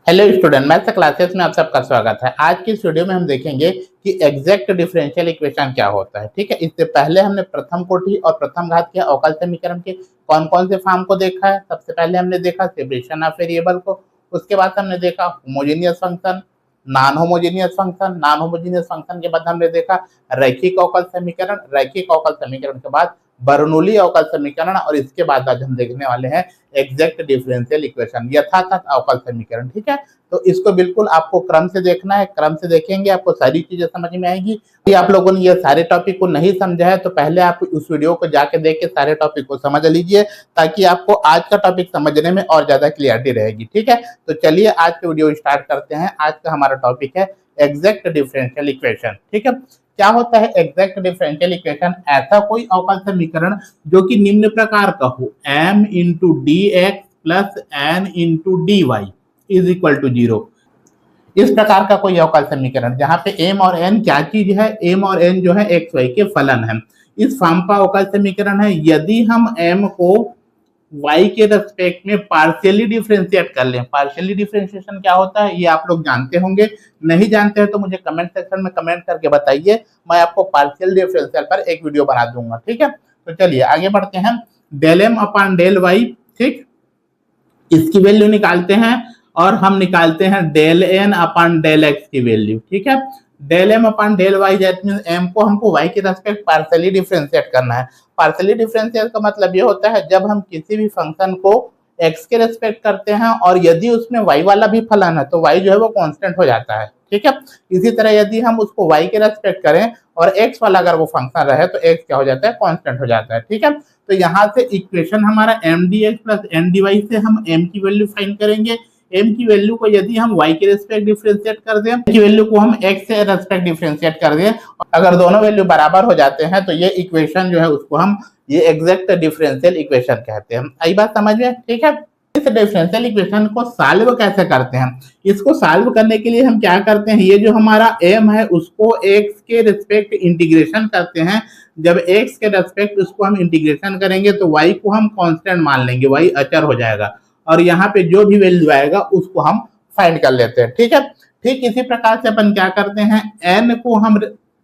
Hello student, maths classes में आप सबका स्वागत है। आज की इस वीडियो में हम देखेंगे कि एग्जैक्ट डिफरेंशियल इक्वेशन क्या होता है। ठीक है, इससे पहले हमने प्रथम कोटि और प्रथम घात के अवकल समीकरण के कौन कौन से फॉर्म को देखा है। सबसे पहले हमने देखा सेपरेशन ऑफ वेरिएबल को, उसके बाद हमने देखा homogeneous function, non homogeneous function के बाद हमने देखा रैखिक अवकल समीकरण, रैखिक अवकल समीकरण के बाद बर्नौली अवकल समीकरण, और इसके बाद आज हम देखने वाले हैं एग्जैक्ट डिफरेंशियल इक्वेशन, यथातथ अवकल समीकरण। ठीक है, तो इसको बिल्कुल आपको क्रम से देखना है, क्रम से देखेंगे आपको सारी चीजें समझ में आएगी। यदि आप लोगों ने ये सारे टॉपिक को नहीं समझा है तो पहले आप उस वीडियो को जाके देख के सारे टॉपिक को समझ लीजिए, ताकि आपको आज का टॉपिक समझने में और ज्यादा क्लियरिटी रहेगी। ठीक है, तो चलिए आज के वीडियो स्टार्ट करते हैं। आज का हमारा टॉपिक है एग्जैक्ट डिफरेंशियल इक्वेशन। ठीक है, क्या होता है एग्जैक्ट डिफरेंशियल इक्वेशन? ऐसा कोई अवकल समीकरण जो कि निम्न प्रकार का हो, m into D x plus N into D Y is equal to 0। इस प्रकार का कोई अवकल समीकरण जहां पे m और n क्या चीज है, m और n जो है एक्स वाई के फलन है, इस फॉर्म का अवकल समीकरण है। यदि हम m को y के रेस्पेक्ट में पार्शियली डिफरेंशिएट कर लें, पार्शियली डिफरेंशिएशन क्या होता है ये आप लोग जानते होंगे, नहीं जानते हैं तो मुझे कमेंट सेक्शन में कमेंट करके बताइए, मैं आपको पार्शियल डिफरेंशियल पर एक वीडियो बना दूंगा। ठीक है, तो चलिए आगे बढ़ते हैं। Del M upon del Y, ठीक, इसकी वैल्यू निकालते हैं और हम निकालते हैं del N upon del x की वैल्यू। ठीक है, del M upon del Y, that means M को हमको वाई के रेस्पेक्ट पार्शियली डिफरेंशिएट करना है। पार्शियली डिफरेंशिएट का मतलब ये होता है जब हम किसी भी फंक्शन को एक्स के रेस्पेक्ट करते हैं और यदि उसमें वाई वाला भी फलन है तो वाई जो है वो कांस्टेंट हो जाता है। ठीक है, इसी तरह यदि हम उसको वाई के रेस्पेक्ट करें और एक्स वाला अगर वो फंक्शन रहे तो एक्स क्या हो जाता है, कांस्टेंट हो जाता है। ठीक है, तो यहाँ से इक्वेशन हमारा M D x plus N D Y से हम एम की वैल्यू फाइंड करेंगे। m की वैल्यू को यदि हम y के रेस्पेक्ट डिफरेंशिएट कर दें, की वैल्यू को हम x से रेस्पेक्ट डिफरेंशिएट कर दें, अगर दोनों वैल्यू बराबर हो जाते हैं तो ये इक्वेशन जो है उसको हम ये एग्जैक्ट डिफरेंशियल इक्वेशन कहते हैं। आई बात समझ में? ठीक है, इस डिफरेंशियल इक्वेशन को सॉल्व कैसे करते हैं? इसको सॉल्व करने के लिए हम क्या करते हैं, ये जो हमारा m है उसको x के रेस्पेक्ट इंटीग्रेशन करते हैं। जब x के रेस्पेक्ट उसको हम इंटीग्रेशन करेंगे तो y को हम कांस्टेंट मान लेंगे, y अचर हो जाएगा और यहाँ पे जो भी वैल्यू आएगा उसको हम फाइंड कर लेते हैं। ठीक है, ठीक इसी प्रकार से अपन क्या करते हैं, n को हम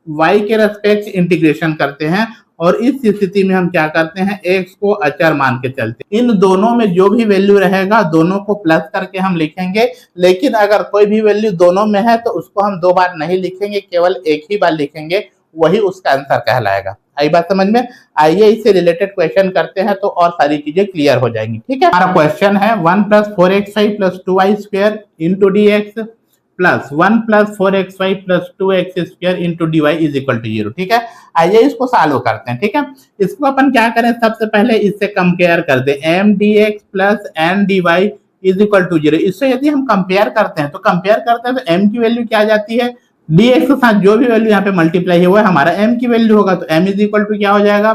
y के रेस्पेक्ट इंटीग्रेशन करते हैं और इस स्थिति में हम क्या करते हैं, x को अचर मान के चलते हैं। इन दोनों में जो भी वैल्यू रहेगा दोनों को प्लस करके हम लिखेंगे, लेकिन अगर कोई भी वैल्यू दोनों में है तो उसको हम दो बार नहीं लिखेंगे, केवल एक ही बार लिखेंगे, वही उसका आंसर कहलाएगा। आई बात समझ में? आइए इससे रिलेटेड क्वेश्चन करते हैं तो और सारी चीजें क्लियर हो जाएंगी। ठीक है, हमारा क्वेश्चन है 1 plus 4x5 plus 2y square into D x plus 1 plus 4x5 plus 2x square into D Y is equal to 0। ठीक है, आइए इसको सॉल्व करते हैं। ठीक है, इसको अपन क्या करें, सबसे पहले इससे कंपेयर कर दें, M D x plus N D Y is equal to 0। इससे यदि हम कंपेयर करते हैं तो एम की वैल्यू क्या आ जाती है, dx के साथ जो भी वैल्यू यहाँ पे मल्टीप्लाई हुआ है हमारा m की वैल्यू होगा, तो m इज इक्वल टू क्या हो जाएगा,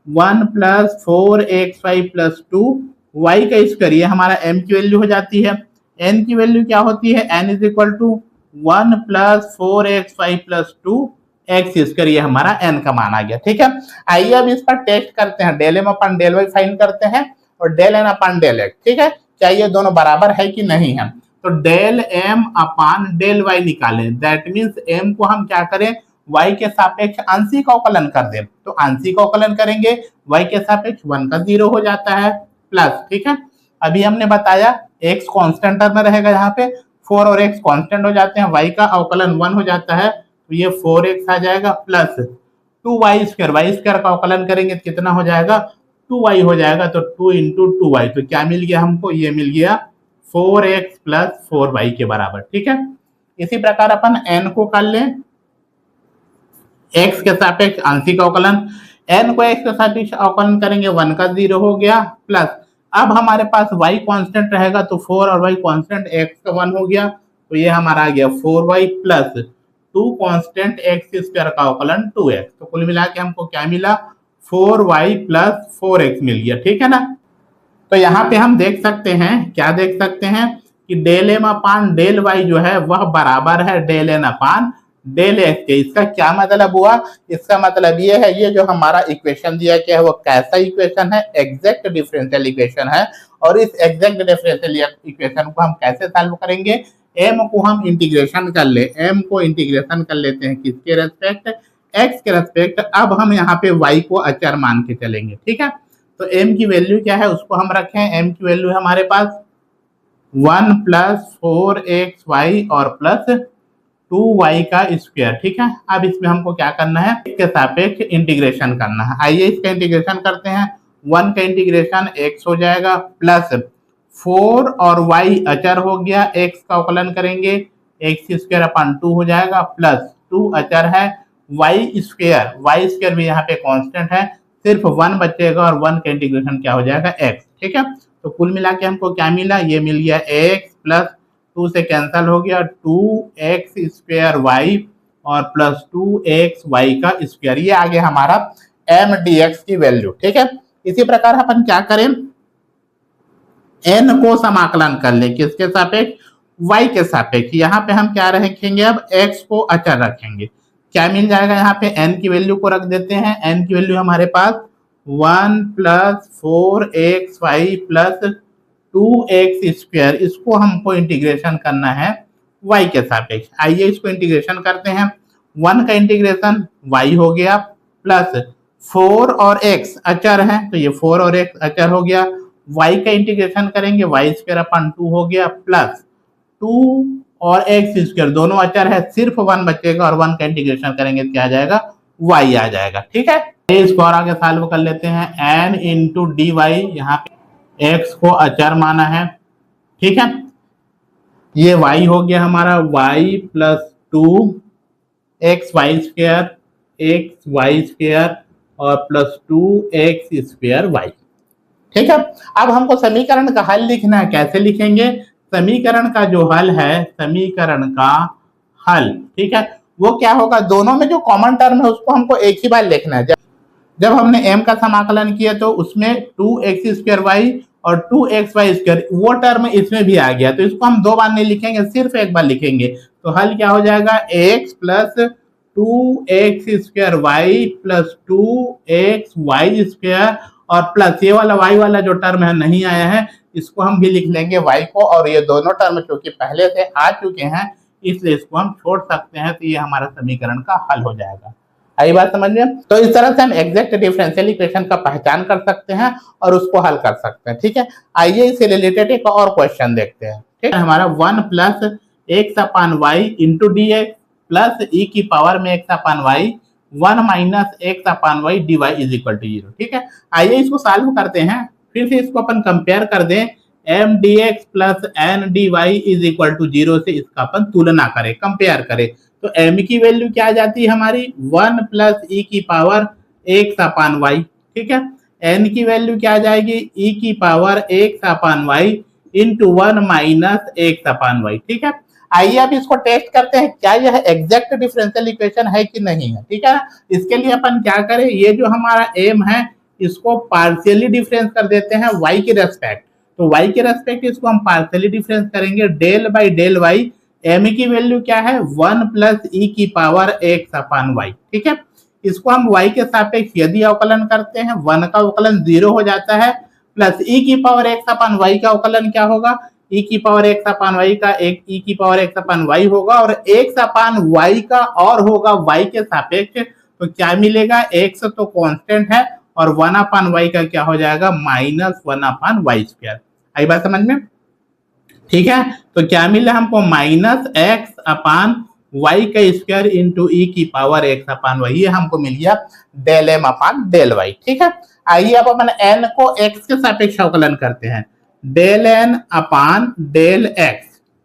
1 प्लस 4x5 प्लस 2y का स्क्वायर, ये हमारा m की वैल्यू हो जाती है। n की वैल्यू क्या होती है, n is equal to 1 plus 4x5 plus 2x square, ये हमारा n का मान आ गया। ठीक है, आइए अब इस पर टेस्ट करते हैं, डेल m अपन डेल y फाइंड करते हैं और डेल n अपन डेल x। ठीक है, क्या ये दोनों बराबर है कि नहीं है, तो del m upon del y निकालें, दैट मींस m को हम क्या करें, y के सापेक्ष आंशिक अवकलन कर दें, तो आंशिक अवकलन करेंगे y के सापेक्ष 1 का 0 हो जाता है प्लस। ठीक है, अभी हमने बताया x कांस्टेंट टर्म में रहेगा, यहाँ पे 4 और x कांस्टेंट हो जाते हैं, y का अवकलन 1 हो जाता है तो ये 4x आ जाएगा plus 2y square, y square का अवकलन करेंगे कितना हो जाएगा, 2y हो जाएगा, तो 2 इंटू 2y, तो क्या मिल गया हमको, ये मिल गया 4x प्लस 4y के बराबर। ठीक है, इसी प्रकार अपन n को कर लें, x के सापेक्ष आंशिक अवकलन, n को x के सापेक्ष अवकलन करेंगे 1 का 0 हो गया प्लस, अब हमारे पास y कांस्टेंट रहेगा तो 4 और y कांस्टेंट, x का 1 हो गया तो ये हमारा आ गया 4y plus 2 constant x square का अवकलन 2x, तो कुल मिला के हमको क्या मिला, 4y प्लस 4x मिल गया। ठीक है ना, तो यहाँ पे हम देख सकते हैं, क्या देख सकते हैं कि del M upon del Y जो है वह बराबर है del N upon del X के। इसका क्या मतलब हुआ? इसका मतलब ये है, ये जो हमारा इक्वेशन दिया गया है वो कैसा इक्वेशन है? एग्जैक्ट डिफरेंशियल इक्वेशन है। और इस एग्जैक्ट डिफरेंशियल इक्वेशन को हम कैसे सॉल्व करेंगे? एम को हम इंटीग्रेशन कर ले, एम को इंटीग्रेशन कर लेते हैं किसके रेस्पेक्ट? एक्स के रेस्पेक्ट। अब हम यहाँ पे वाई को अचर मान के चलेंगे, ठीक है। तो एम की वैल्यू क्या है उसको हम रखें, एम की वैल्यू है हमारे पास 1 + 4xy और प्लस 2y का स्क्वायर, ठीक है। अब इसमें हमको क्या करना है? इसके सापेक्ष इंटीग्रेशन करना है। आइए इसका इंटीग्रेशन करते हैं। 1 का इंटीग्रेशन x हो जाएगा, प्लस 4 और y अचर हो गया, x का अवकलन करेंगे x² / 2 हो जाएगा, प्लस 2 अचर है, y स्क्वायर भी यहाँ पे कांस्टेंट है, सिर्फ 1 बचेगा और 1 का इंटीग्रेशन क्या हो जाएगा? x, ठीक है। तो कुल मिला के हमको क्या मिला? ये मिल गया x प्लस 2 से कैंसिल हो गया 2x² और प्लस 2xy का स्क्वायर। ये आ गया हमारा m dx की वैल्यू, ठीक है। इसी प्रकार अपन क्या करें? n को समाकलन कर ले, किसके सापेक्ष? y के सापेक्ष। यहाँ पे हम क्या रखेंगे? अब x को अचर रखेंगे। क्या मिल जाएगा? यहाँ पे n की वैल्यू को रख देते हैं। n की वैल्यू हमारे पास 1 + 4xy प्लस 2x²। इसको हमको इंटीग्रेशन करना है y के सापेक्ष। आइए इसको इंटीग्रेशन करते हैं। 1 का इंटीग्रेशन y हो गया, प्लस 4 और x अचर है तो ये 4 और x अचर हो गया, y का इंटीग्रेशन करेंगे y² / 2 हो गया, प्लस 2 और x² दोनों अचर है, सिर्फ 1 बचेगा और 1 का इंटीग्रेशन करेंगे क्या आ जाएगा? y आ जाएगा, ठीक है। इसको और आगे सॉल्व कर लेते हैं। n × dy, यहाँ पे x को अचर माना है, ठीक है। ये y हो गया हमारा y प्लस 2xy² और प्लस 2x²y, ठीक है। अब हमको समीकरण का हल लिखना है। कैसे लिखेंगे? समीकरण का जो हल है, समीकरण का हल, ठीक है, वो क्या होगा? दोनों में जो कॉमन टर्म है उसको हमको एक ही बार लिखना है। जब हमने m का समाकलन किया तो उसमें 2x² और 2xy² वो टर्म इसमें भी आ गया, तो इसको हम 2 बार नहीं लिखेंगे, सिर्फ एक बार लिखेंगे। तो हल क्या हो जाएगा? x plus 2x² plus 2xy² और प्लस ये वाला y वाला जो टर्म है नहीं आया है, इसको हम भी लिख लेंगे y को, और ये दोनों टर्म क्योंकि पहले से आ चुके हैं इसलिए इसको हम छोड़ सकते हैं। तो ये हमारा समीकरण का हल हो जाएगा। आई बात समझ में? तो इस तरह से हम एग्जैक्ट डिफरेंशियल इक्वेशन का पहचान कर सकते हैं और उसको हल कर सकते हैं, ठीक है। आइए इससे रिलेटेड एक और क्वेश्चन देखते हैं, ठीक है। हमारा 1 + x/y × dx प्लस e की पावर में x/y 1 - x/y dy = 0, ठीक है। आइए इसको सॉल्व करते हैं। फिर से इसको अपन कंपेयर कर दें, m dx plus n dy = 0 से इसका अपन तुलना करें, कंपेयर करें। तो m की वैल्यू क्या आ जाती है हमारी? 1 + e की पावर x/y, ठीक है। n की वैल्यू क्या आ जाएगी? e की पावर x/y × 1 - x/y, ठीक है। आइए अब इसको टेस्ट करते हैं, क्या यह एग्जैक्ट डिफरेंशियल इक्वेशन है कि नहीं है, ठीक है। इसके लिए अपन क्या करें? ये जो हमारा m है इसको पार्शियली डिफरेंस कर देते हैं y के रेस्पेक्ट। तो y के रेस्पेक्ट इसको हम पार्शियली डिफरेंस करेंगे, del by del y। m की वैल्यू क्या है? 1 + e की पावर x/y, ठीक है। इसको हम y के सापेक्ष यदि अवकलन करते हैं, 1 का अवकलन 0 हो जाता है, प्लस e की पावर x/y का अवकलन क्या होगा? e की पावर x/y का एक e की पावर x/y होगा, और x/y का और होगा y के सापेक्ष। तो क्या मिलेगा? x तो कांस्टेंट है और 1/y का क्या हो जाएगा? -1/y²। आई बात समझ में? ठीक है। तो क्या मिला हमको? -x/y का स्क्वायर × e की पावर x/y, ये हमको मिल गया डेल m/डेल y, ठीक है। आइए अब अपन n को x के सापेक्ष अवकलन करते हैं, डेल n/डेल x,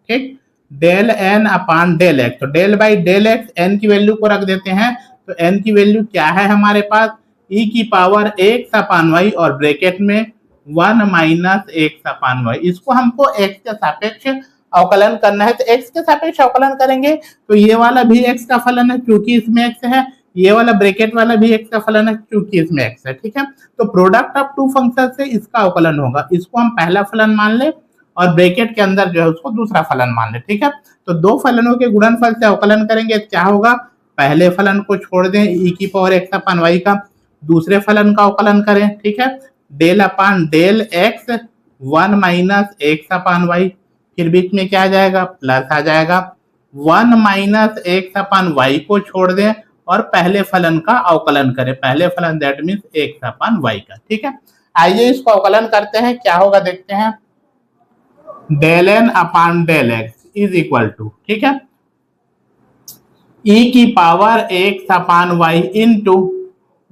ठीक, डेल n/डेल x। तो del by del x, n की वैल्यू को रख देते हैं। तो n की वैल्यू क्या है हमारे पास? e की पावर x/y और ब्रैकेट में 1 - x/y। इसको हमको x के सापेक्ष अवकलन करना है। तो x के सापेक्ष अवकलन करेंगे तो ये वाला भी x का फलन है क्योंकि इसमें x है, ये वाला ब्रैकेट वाला भी x का फलन है क्योंकि इसमें x है, ठीक है। तो प्रोडक्ट ऑफ टू फंक्शन से इसका अवकलन होगा। इसको हम पहला फलन मान ले और ब्रैकेट के अंदर जो है उसको दूसरा फलन मान ले। ठीक है, तो दो फलनों के गुणनफल से अवकलन करेंगे, क्या होगा, पहले फलन को छोड़ दें e की पावर x अपान y का, दूसरे फलन का अवकलन करें। ठीक है, del upon del x 1 minus x upon y, फिर बीच में क्या आ जाएगा, प्लस आ जाएगा। 1 माइनस x अपान y को छोड़ दें और पहले फलन का अवकलन करें, पहले फलन that means x upon y का। ठीक है, आइए इसको अवकलन करते हैं, क्या होगा देखते हैं। Del N upon del x is equal to, ठीक है, e की power x upon y into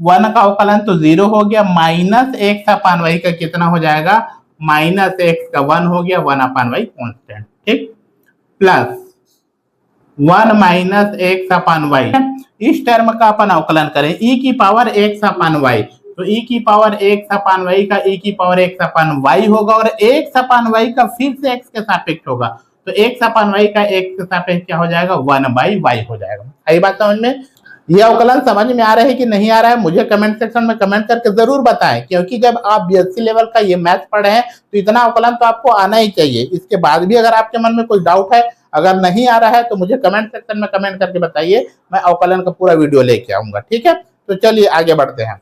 1 का अवकलन तो 0 हो गया, माइनस x अपान y का कितना हो जाएगा, माइनस x का 1 हो गया, 1 अपान y कॉन्स्टेंट। ठीक, plus 1 minus x upon y, इस टर्म का अपन अवकलन करें e की पावर x अपान y, तो e की पावर x अपान y का e की पावर x अपान y होगा और x अपान y का फिर से x के सापेक्ष होगा, तो x अपान y का x के सापेक्ष क्या हो जाएगा, 1 बाई y हो जाएगा। आई बात समझ में, यह अवकलन समझ में आ रहा है कि नहीं आ रहा है, मुझे कमेंट सेक्शन में कमेंट करके जरूर बताएं, क्योंकि जब आप बीएससी लेवल का ये मैथ पढ़े हैं तो इतना अवकलन तो आपको आना ही चाहिए। इसके बाद भी अगर आपके मन में कोई डाउट है, अगर नहीं आ रहा है तो मुझे कमेंट सेक्शन में कमेंट करके बताइए, मैं अवकलन का पूरा वीडियो लेके आऊंगा। ठीक है, तो चलिए आगे बढ़ते हैं।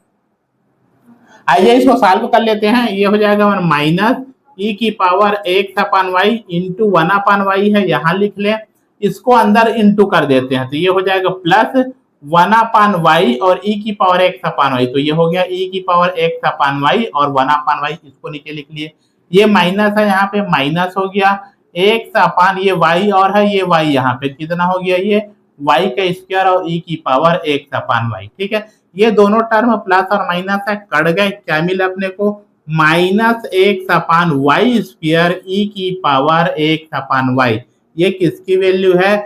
आइए इसको सॉल्व कर लेते हैं। ये हो जाएगा माइनस e की power x upon y into 1 अपान y है, यहाँ लिख ले, इसको अंदर इंटू कर देते हैं, तो ये हो जाएगा प्लस 1 अपान y और e की पावर x अपान y, तो ये हो गया e की पावर x अपान y और 1 अपान y, इसको नीचे लिख लिए। ये माइनस है, यहाँ पे माइनस हो गया, x अपान ये y और है ये y, यहाँ पे कितना हो गया, ये y का स्क्वायर और e की पावर x अपान y। ठीक है, ये दोनों टर्म प्लस और माइनस है, कट गए, क्या मिला अपने को, minus x upon y square e की पावर x अपान y। ये किसकी वैल्यू है,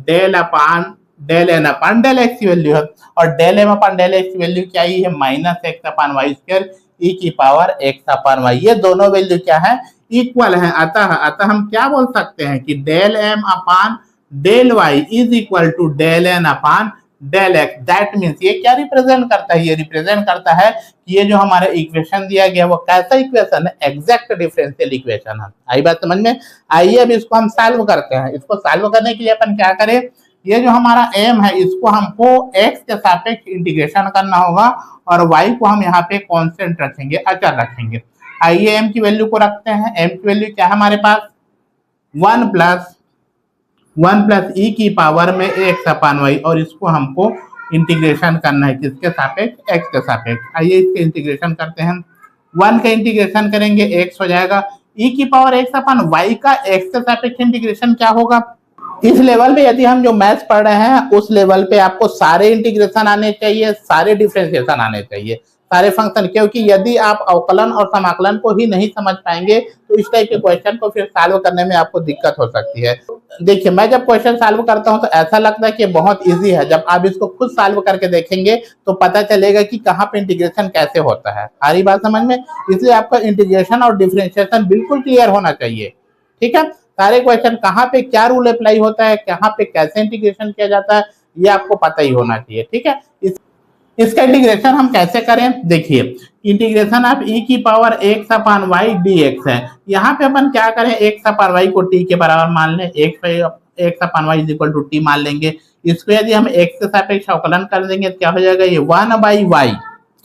del upon del N upon del x की वैल्यू है, और del M upon del x की वैल्यू क्या है, minus x upon y square e की पावर x अपान y। ये दोनों वैल्यू क्या है, इक्वल है। अतः हम क्या बोल सकते हैं कि del M upon del y is equal to del N upon del x. That means ये क्या रिप्रेजेंट करता है, ये रिप्रेजेंट करता है कि ये जो हमारा इक्वेशन दिया गया वो कैसा इक्वेशन है, एग्जैक्ट डिफरेंशियल इक्वेशन है। आई बात समझ में, आइए अब इसको हम सॉल्व करते हैं। इसको सॉल्व करने के लिए अपन क्या करें, ये जो हमारा m है इसको हमको x के सापेक्ष इंटीग्रेशन करना होगा और y को हम यहाँ पे कांस्टेंट रखेंगे, अचर रखेंगे। आइए m की वैल्यू को रखते हैं। m की वैल्यू क्या है हमारे पास, 1 प्लस e की पावर में x अपान y, और इसको हमको इंटीग्रेशन करना है किसके सापेक्ष, x के सापेक्ष। आइए इसके इंटीग्रेशन करते हैं। 1 का इंटीग्रेशन करेंगे x हो जाएगा, e की पावर x अपान y का x के सापेक्ष इंटीग्रेशन क्या होगा। इस लेवल पे यदि हम जो मैथ्स पढ़ रहे हैं उस लेवल पे आपको सारे इंटीग्रेशन आने चाहिए, सारे डिफरेंशिएशन आने चाहिए, सारे फंक्शन, क्योंकि यदि आप अवकलन और समाकलन को ही नहीं समझ पाएंगे तो इस टाइप के क्वेश्चन को फिर सॉल्व करने में आपको दिक्कत हो सकती है। देखिए, मैं जब क्वेश्चन सॉल्व करता हूं तो ऐसा लगता है कि बहुत इजी है, जब आप इसको खुद सॉल्व करके देखेंगे तो पता चलेगा कि कहाँ पे इंटीग्रेशन कैसे होता है। आ रही बात समझ में, इसलिए आपका इंटीग्रेशन और डिफरेंशिएशन बिल्कुल क्लियर होना चाहिए। ठीक है, सारे क्वेश्चन कहाँ पे क्या रूल अप्लाई होता है, कहाँ पे कैसे इंटीग्रेशन किया जाता है, ये आपको पता ही होना चाहिए। ठीक है, इसका इंटीग्रेशन हम कैसे करें, देखिए, इंटीग्रेशन ऑफ e की power x upon y dx है। यहाँ पे अपन क्या करें, x अपान y को t के बराबर मान लें, x upon y is equal to t मान लेंगे। इसको यदि हम x के सापेक्ष अवकलन कर देंगे तो क्या हो जाएगा, ये 1 बाई y।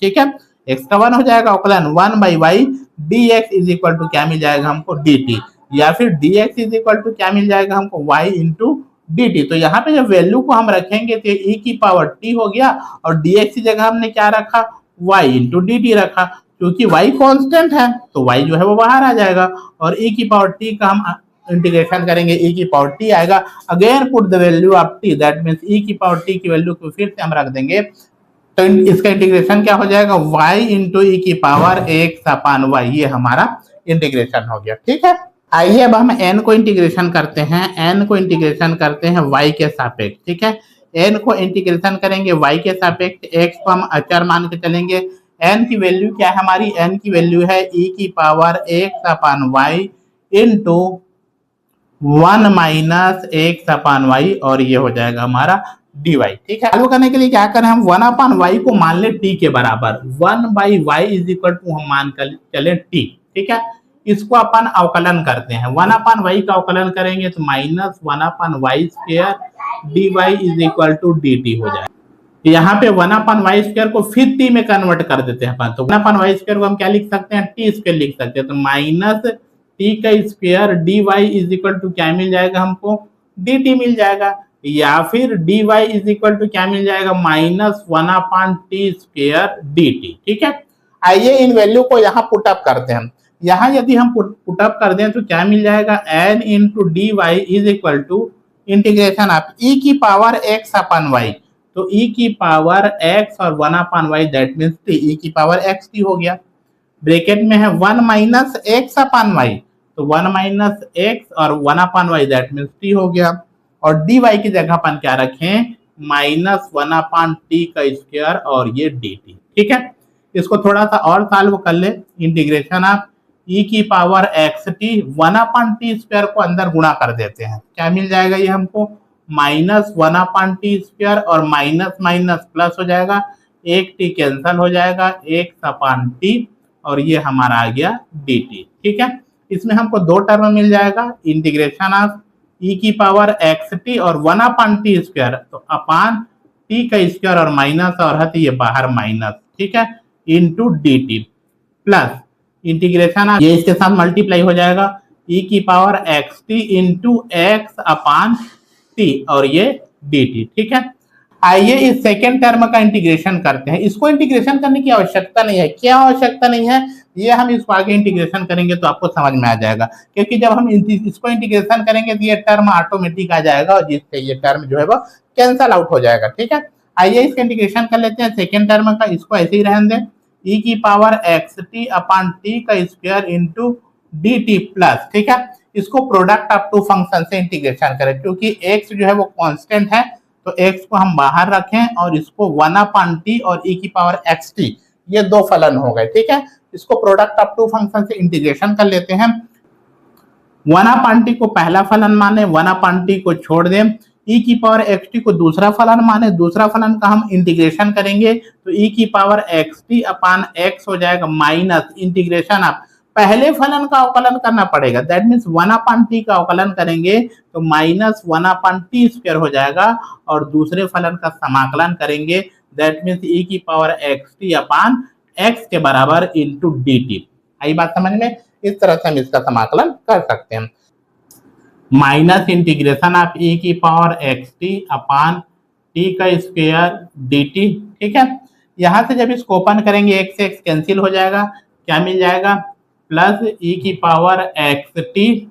ठीक है, x का 1 हो जाएगा, अवकलन 1 by y dx is equal to क्या मिल जाएगा हमको, dt, या फिर dx इज इक्वल टू क्या मिल जाएगा हमको, y इंटू dt। तो यहाँ पे जब वैल्यू को हम रखेंगे तो e की पावर t हो गया और dx की जगह हमने क्या रखा, y इंटू dt रखा, क्योंकि y कांस्टेंट है तो y जो है वो बाहर आ जाएगा, और e की पावर t का हम इंटीग्रेशन करेंगे, e की पावर t आएगा। Again put the value of t, that means e की पावर t की वैल्यू को फिर से हम रख देंगे, तो इसका इंटीग्रेशन क्या हो जाएगा, y इंटू e की पावर x अपान y। ये हमारा इंटीग्रेशन हो गया। ठीक है, आइए अब हम n को इंटीग्रेशन करते हैं। n को इंटीग्रेशन करते हैं y के सापेक्ष। ठीक है, n को इंटीग्रेशन करेंगे y के सापेक्ष, x को हम अचर मान के चलेंगे। n की वैल्यू क्या है हमारी, n की वैल्यू है e की power x upon y into 1 minus x upon y, और ये हो जाएगा हमारा dy। ठीक है, सॉल्व करने के लिए क्या करें, हम 1 अपान y को मान ले t के बराबर, 1 by y is equal to हम मान कर चले t। ठीक है, इसको अपन अवकलन करते हैं। 1/y का अवकलन करेंगे तो -1/y² dy is equal to dt हो जाएगा। यहाँ पे 1/y² को फिर t में कन्वर्ट कर देते हैं अपन, तो 1/y² को हम क्या लिख सकते हैं, t² लिख सकते हैं। तो -t² dy is equal to क्या मिल जाएगा हमको, dt मिल जाएगा। या फिर dy इज इक्वल टू क्या मिल जाएगा, -1/t² dt। ठीक है, आइए इन वैल्यू को यहाँ पुटअप करते हैं। यहाँ यदि हम पुटअप कर दें तो क्या मिल जाएगा, n into dy is equal to integration of e की पावर x अपन y। तो e की पावर x और 1/y that means t, e की पावर xt हो गया। ब्रैकेट में है 1 माइनस एक्स अपन वाई, तो 1 माइनस एक्स और 1/y दैट मीन्स t हो गया। और dy की जगह अपन क्या रखें, -1/t² और ये dt। ठीक है, इसको थोड़ा सा और सॉल्व कर ले। इंटीग्रेशन ऑफ e की पावर xt 1/t² को अंदर गुणा कर देते हैं, क्या मिल जाएगा ये हमको, -1/t² और माइनस माइनस प्लस हो जाएगा, एक t कैंसल हो जाएगा, x/t और ये हमारा आ गया dt। ठीक है, इसमें हमको दो टर्म मिल जाएगा, इंटीग्रेशन ऑफ e की पावर xt और 1/t², तो अपान t² और माइनस और है तो ये बाहर माइनस। ठीक है, into dt plus integration of ये इसके साथ मल्टीप्लाई हो जाएगा, e की पावर xt इंटू x/t और ये dt। ठीक है, आइए इस सेकेंड टर्म का इंटीग्रेशन करते हैं। इसको इंटीग्रेशन करने की आवश्यकता नहीं है। क्या आवश्यकता नहीं है, ये हम इसको आगे इंटीग्रेशन करेंगे तो आपको समझ में आ जाएगा, क्योंकि जब हम इसको इंटीग्रेशन करेंगे तो ये टर्म ऑटोमेटिक आ जाएगा और जिससे ये टर्म जो है वो कैंसल आउट हो जाएगा। ठीक है, आइए इसका इंटीग्रेशन कर लेते हैं सेकेंड टर्म का। इसको ऐसे ही रहने दें, e की power xt/t² into dt plus. ठीक है, इसको प्रोडक्ट ऑफ टू फंक्शन से इंटीग्रेशन करें, क्योंकि x जो है वो कांस्टेंट है तो x को हम बाहर रखें और इसको 1/t और e की पावर xt ये दो फलन हो गए। ठीक है, इसको प्रोडक्ट ऑफ टू फंक्शन से इंटीग्रेशन कर लेते हैं। 1/t को पहला फलन माने, 1/t को छोड़ दें, e की पावर xt को दूसरा फलन माने, दूसरा फलन का हम इंटीग्रेशन करेंगे तो e की पावर xt/x हो जाएगा माइनस इंटीग्रेशन ऑफ पहले फलन का अवकलन करना पड़ेगा, दैट मीन्स 1/t का अवकलन करेंगे तो -1/t² हो जाएगा और दूसरे फलन का समाकलन करेंगे दैट मीन्स e की पावर xt/x के बराबर इंटू dt। आई बात समझ में, इस तरह से हम इसका समाकलन कर सकते हैं। माइनस इंटीग्रेशन ऑफ e की पावर xt/t² dt। ठीक है, यहां से जब इसको ओपन करेंगे x से x कैंसिल हो जाएगा, क्या मिल जाएगा, प्लस e की पावर xt/t।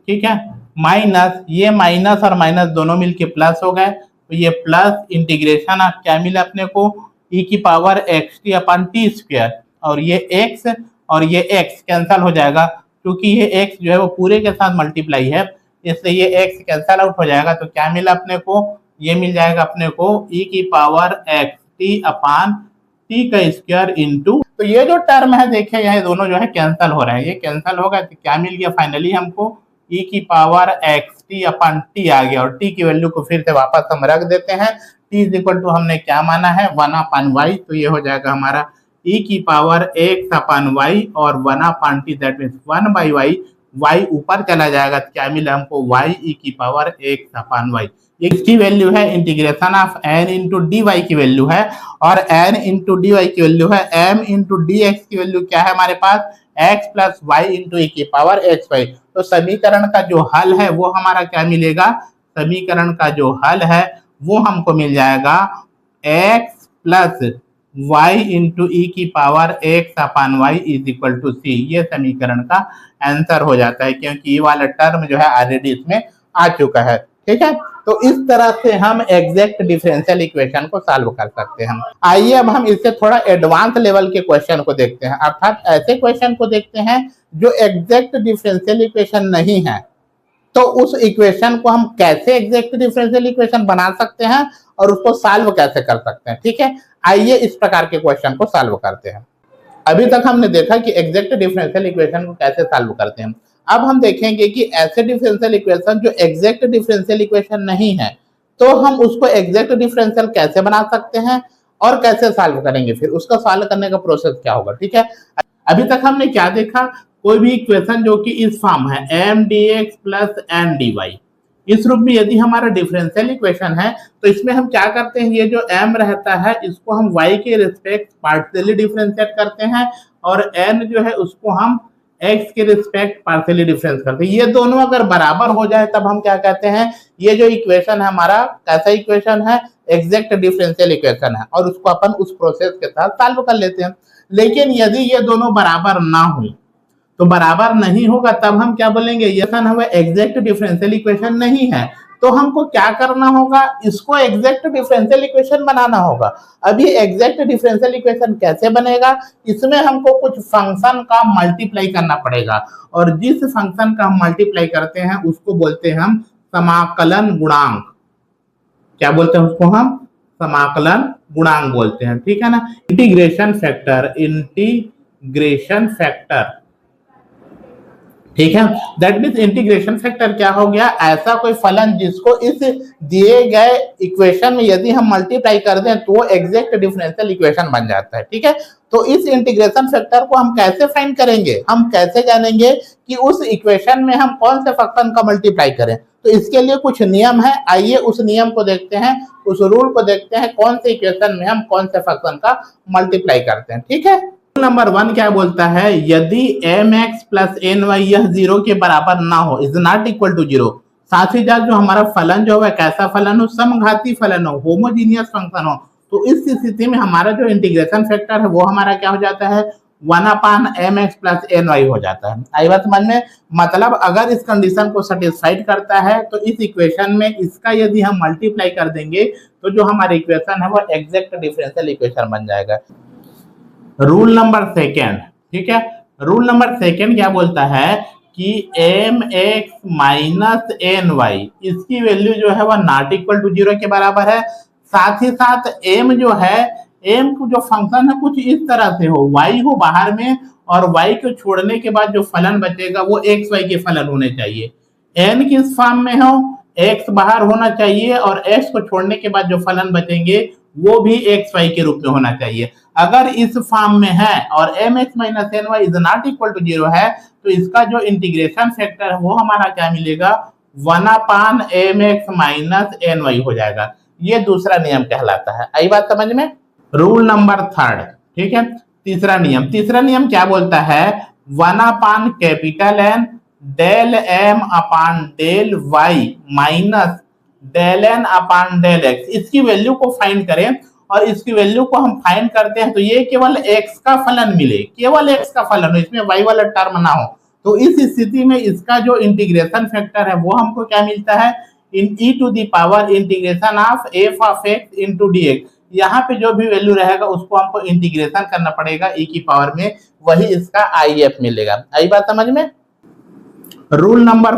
ठीक है, माइनस ये माइनस और माइनस दोनों मिलके प्लस हो गए, तो ये प्लस इंटीग्रेशन ऑफ क्या मिला अपने को, e की पावर xt/t² और ये x और ये x कैंसल हो जाएगा, क्योंकि ये x जो है वो पूरे के साथ मल्टीप्लाई है इसलिए ये x कैंसल आउट हो जाएगा। तो क्या मिला अपने को, ये मिल जाएगा अपने को e की पावर xt/t² इंटू, तो ये जो टर्म है देखिए ये दोनों जो है कैंसल हो रहे हैं, ये कैंसल हो गया तो क्या मिल गया फाइनली हमको, e की पावर xt/t आ गया और t की वैल्यू को फिर से वापस हम रख देते हैं। t इज इक्वल टू हमने क्या माना है 1/y, तो ये हो जाएगा हमारा e की पावर x/y और 1/t that means 1/y, y ऊपर चला जाएगा तो क्या मिला हमको y e की पावर x/y। ये इसकी वैल्यू है, integration of n into D y की वैल्यू है और n इंटू डी वाई की वैल्यू है m इंटू डी एक्स की वैल्यू क्या है हमारे पास, x plus y into e की पावर एक्स वाई। तो समीकरण का जो हल है वो हमारा क्या मिलेगा, समीकरण का जो हल है वो हमको मिल जाएगा x plus y into e की power x/y is equal to c. ये समीकरण का आंसर हो जाता है, क्योंकि ये वाला टर्म जो है ऑलरेडी इसमें आ चुका है। ठीक है, तो इस तरह से हम एग्जैक्ट डिफरेंशियल इक्वेशन को सॉल्व कर सकते हैं। आइए अब हम इससे थोड़ा एडवांस लेवल के क्वेश्चन को देखते हैं, अर्थात ऐसे क्वेश्चन को देखते हैं जो एग्जैक्ट डिफरेंशियल इक्वेशन नहीं है, तो उस इक्वेशन को हम कैसे एग्जैक्ट डिफरेंशियल इक्वेशन बना सकते हैं और उसको सॉल्व कैसे कर सकते हैं। ठीक है, आइए इस प्रकार के क्वेश्चन को सॉल्व करते हैं। अभी तक हमने देखा कि एग्जैक्ट डिफरेंशियल इक्वेशन को कैसे सॉल्व करते हैं। अब हम देखेंगे कि ऐसे डिफरेंशियल इक्वेशन जो एग्जैक्ट डिफरेंशियल इक्वेशन नहीं है तो हम उसको एग्जैक्ट डिफरेंशियल कैसे बना सकते हैं और कैसे सॉल्व करेंगे, फिर उसका सॉल्व करने का प्रोसेस क्या होगा। ठीक है, अभी तक हमने क्या देखा, कोई भी इक्वेशन जो कि इस फॉर्म है m D x plus N D y, इस रूप में यदि हमारा डिफरेंशियल इक्वेशन है तो इसमें हम क्या करते हैं, ये जो m रहता है इसको हम y के रिस्पेक्ट पार्शियली डिफरेंशिएट करते हैं और n जो है उसको हम x के रिस्पेक्ट पार्शियली डिफरेंस करते हैं। ये दोनों अगर बराबर हो जाए तब हम क्या कहते हैं, ये जो इक्वेशन है हमारा कैसा इक्वेशन है, एग्जैक्ट डिफरेंशियल इक्वेशन है, और उसको अपन उस प्रोसेस के साथ सॉल्व कर लेते हैं। लेकिन यदि ये दोनों बराबर ना हो, तो बराबर नहीं होगा तब हम क्या बोलेंगे, ये हमें एग्जैक्ट डिफरेंशियल इक्वेशन नहीं है। तो हमको क्या करना होगा, इसको एग्जैक्ट डिफरेंशियल इक्वेशन बनाना होगा। अब ये एग्जैक्ट डिफरेंशियल इक्वेशन कैसे बनेगा, इसमें हमको कुछ फंक्शन का मल्टीप्लाई करना पड़ेगा, और जिस फंक्शन का हम मल्टीप्लाई करते हैं उसको बोलते हैं हम समाकलन गुणांक। क्या बोलते हैं उसको हम, समाकलन गुणांक बोलते हैं, ठीक है ना। इंटीग्रेशन फैक्टर, इंटीग्रेशन फैक्टर, ठीक है। दैट मीन्स इंटीग्रेशन फैक्टर क्या हो गया, ऐसा कोई फलन जिसको इस दिए गए इक्वेशन में यदि हम मल्टीप्लाई कर दें तो वो एग्जैक्ट डिफरेंशियल इक्वेशन बन जाता है, ठीक है। तो इस इंटीग्रेशन फैक्टर को हम कैसे फाइंड करेंगे, हम कैसे जानेंगे कि उस इक्वेशन में हम कौन से फंक्शन का मल्टीप्लाई करें। तो इसके लिए कुछ नियम है, आइए उस नियम को देखते हैं, उस रूल को देखते हैं, कौन से इक्वेशन में हम कौन से फंक्शन का मल्टीप्लाई करते हैं, ठीक है। नंबर 1 क्या बोलता है, यदि m x plus n y यह 0 के बराबर ना हो, इज नॉट इक्वल टू 0, साथ ही साथ जो हमारा फलन जो है कैसा फलन हो, समघाती फलन हो, होमोजीनियस फंक्शन हो, तो इस स्थिति में हमारा जो इंटीग्रेशन फैक्टर है वो हमारा क्या हो जाता है, 1/mx प्लस एन वाई हो जाता है। आई बात समझ में, मतलब अगर इस कंडीशन को सेटिस्फाइड करता है तो इस इक्वेशन में इसका यदि हम मल्टीप्लाई कर देंगे तो जो हमारा इक्वेशन है वो एग्जैक्ट डिफरेंशियल इक्वेशन बन जाएगा। रूल नंबर 2, ठीक है। रूल नंबर 2 क्या बोलता है कि m x minus n y, इसकी वैल्यू जो है वह नॉट इक्वल टू 0 के बराबर है। साथ ही साथ एम जो है, एम को जो फंक्शन है कुछ इस तरह से हो, वाई हो बाहर में और वाई को छोड़ने के बाद जो फलन बचेगा वो एक्स वाई के फलन होने चाहिए। एन किस फॉर्म में हो, एक्स बाहर होना चाहिए और एक्स को छोड़ने के बाद जो फलन बचेंगे वो भी एक्स वाई के रूप में होना चाहिए। अगर इस फॉर्म में है और m x minus n y is not equal to 0 है तो इसका जो इंटीग्रेशन फैक्टर है वो हमारा क्या मिलेगा, 1/mx माइनस एन वाई हो जाएगा। ये दूसरा नियम कहलाता है। आई बात समझ में। रूल नंबर 3, ठीक है। तीसरा नियम क्या बोलता है, capital N del m upon del y minus del n upon del x, इसकी वैल्यू को फाइंड करें और इसकी वैल्यू को हम फाइंड करते हैं तो ये केवल x का फलन मिले, केवल x का फलन हो, इसमें y वाला टर्म ना हो। तो इस स्थिति में इसका जो इंटीग्रेशन फैक्टर है वो हमको क्या मिलता है, इन e to the power integration of f of x into D x. यहाँ पे जो भी वैल्यू रहेगा उसको हमको इंटीग्रेशन करना पड़ेगा e की पावर में, वही इसका IF मिलेगा। आई बात समझ में। रूल नंबर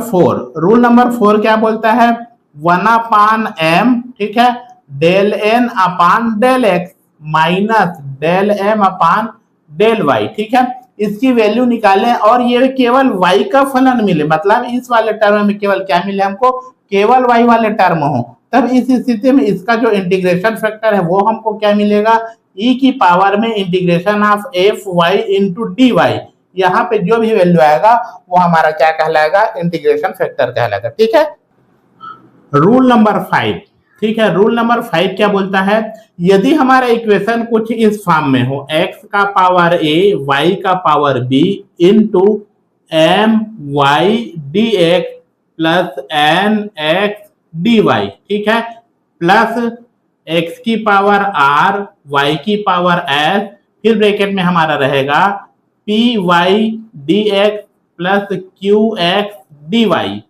4 क्या बोलता है, 1/m, ठीक है, del n upon del x minus del m upon del y, ठीक है। इसकी वैल्यू निकालें और ये केवल y का फलन मिले, मतलब इस वाले टर्म में केवल क्या मिले हमको, केवल y वाले टर्म हो, तब इस स्थिति में इसका जो इंटीग्रेशन फैक्टर है वो हमको क्या मिलेगा, e की पावर में integration of f y into D y. यहाँ पे जो भी वैल्यू आएगा वो हमारा क्या कहलाएगा, इंटीग्रेशन फैक्टर कहलाएगा, ठीक है। रूल नंबर 5, ठीक है। रूल नंबर 5 क्या बोलता है, यदि हमारा इक्वेशन कुछ इस फॉर्म में हो, x का पावर a y का power b into m y d x plus n x d y, ठीक है, प्लस x की पावर r y की पावर s, फिर ब्रैकेट में हमारा रहेगा p y d x plus q x d Y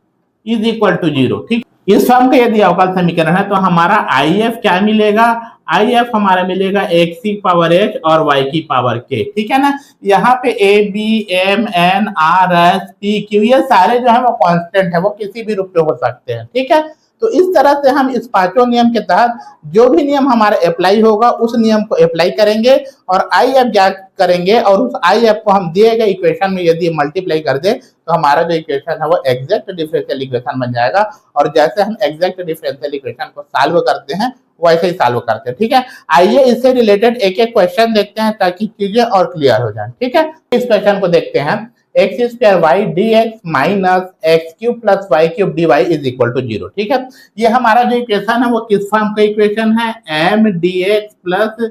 is equal to 0, ठीक। इस फॉर्म का यदि अवकल समीकरण है तो हमारा IF क्या मिलेगा, IF हमारा मिलेगा x की पावर h और y की पावर k, ठीक है ना। यहाँ पे a b m n r s p q ये सारे जो है वो कांस्टेंट है, वो किसी भी रूप में हो सकते हैं, ठीक है। तो इस तरह से हम इस पांचों नियम के तहत जो भी नियम हमारा अप्लाई होगा उस नियम को अप्लाई करेंगे और IF ज्ञात करेंगे और उस IF को हम दिए गए इक्वेशन में यदि मल्टीप्लाई कर दें तो हमारा जो इक्वेशन है वो एग्जैक्ट डिफरेंशियल इक्वेशन बन जाएगा। और जैसे हम एग्जैक्ट डिफरेंशियल इक्वेशन को सॉल्व करते हैं वैसे ही सॉल्व करते हैं। ठीक है, आइए इससे रिलेटेड एक एक क्वेश्चन देखते हैं ताकि चीजें और क्लियर हो जाए। ठीक है, इस क्वेश्चन को देखते हैं। X square y d x minus x cube plus y cube d Y is equal to 0। ठीक है, ये हमारा जो इक्वेशन है वो किस फॉर्म का इक्वेशन है, m D x plus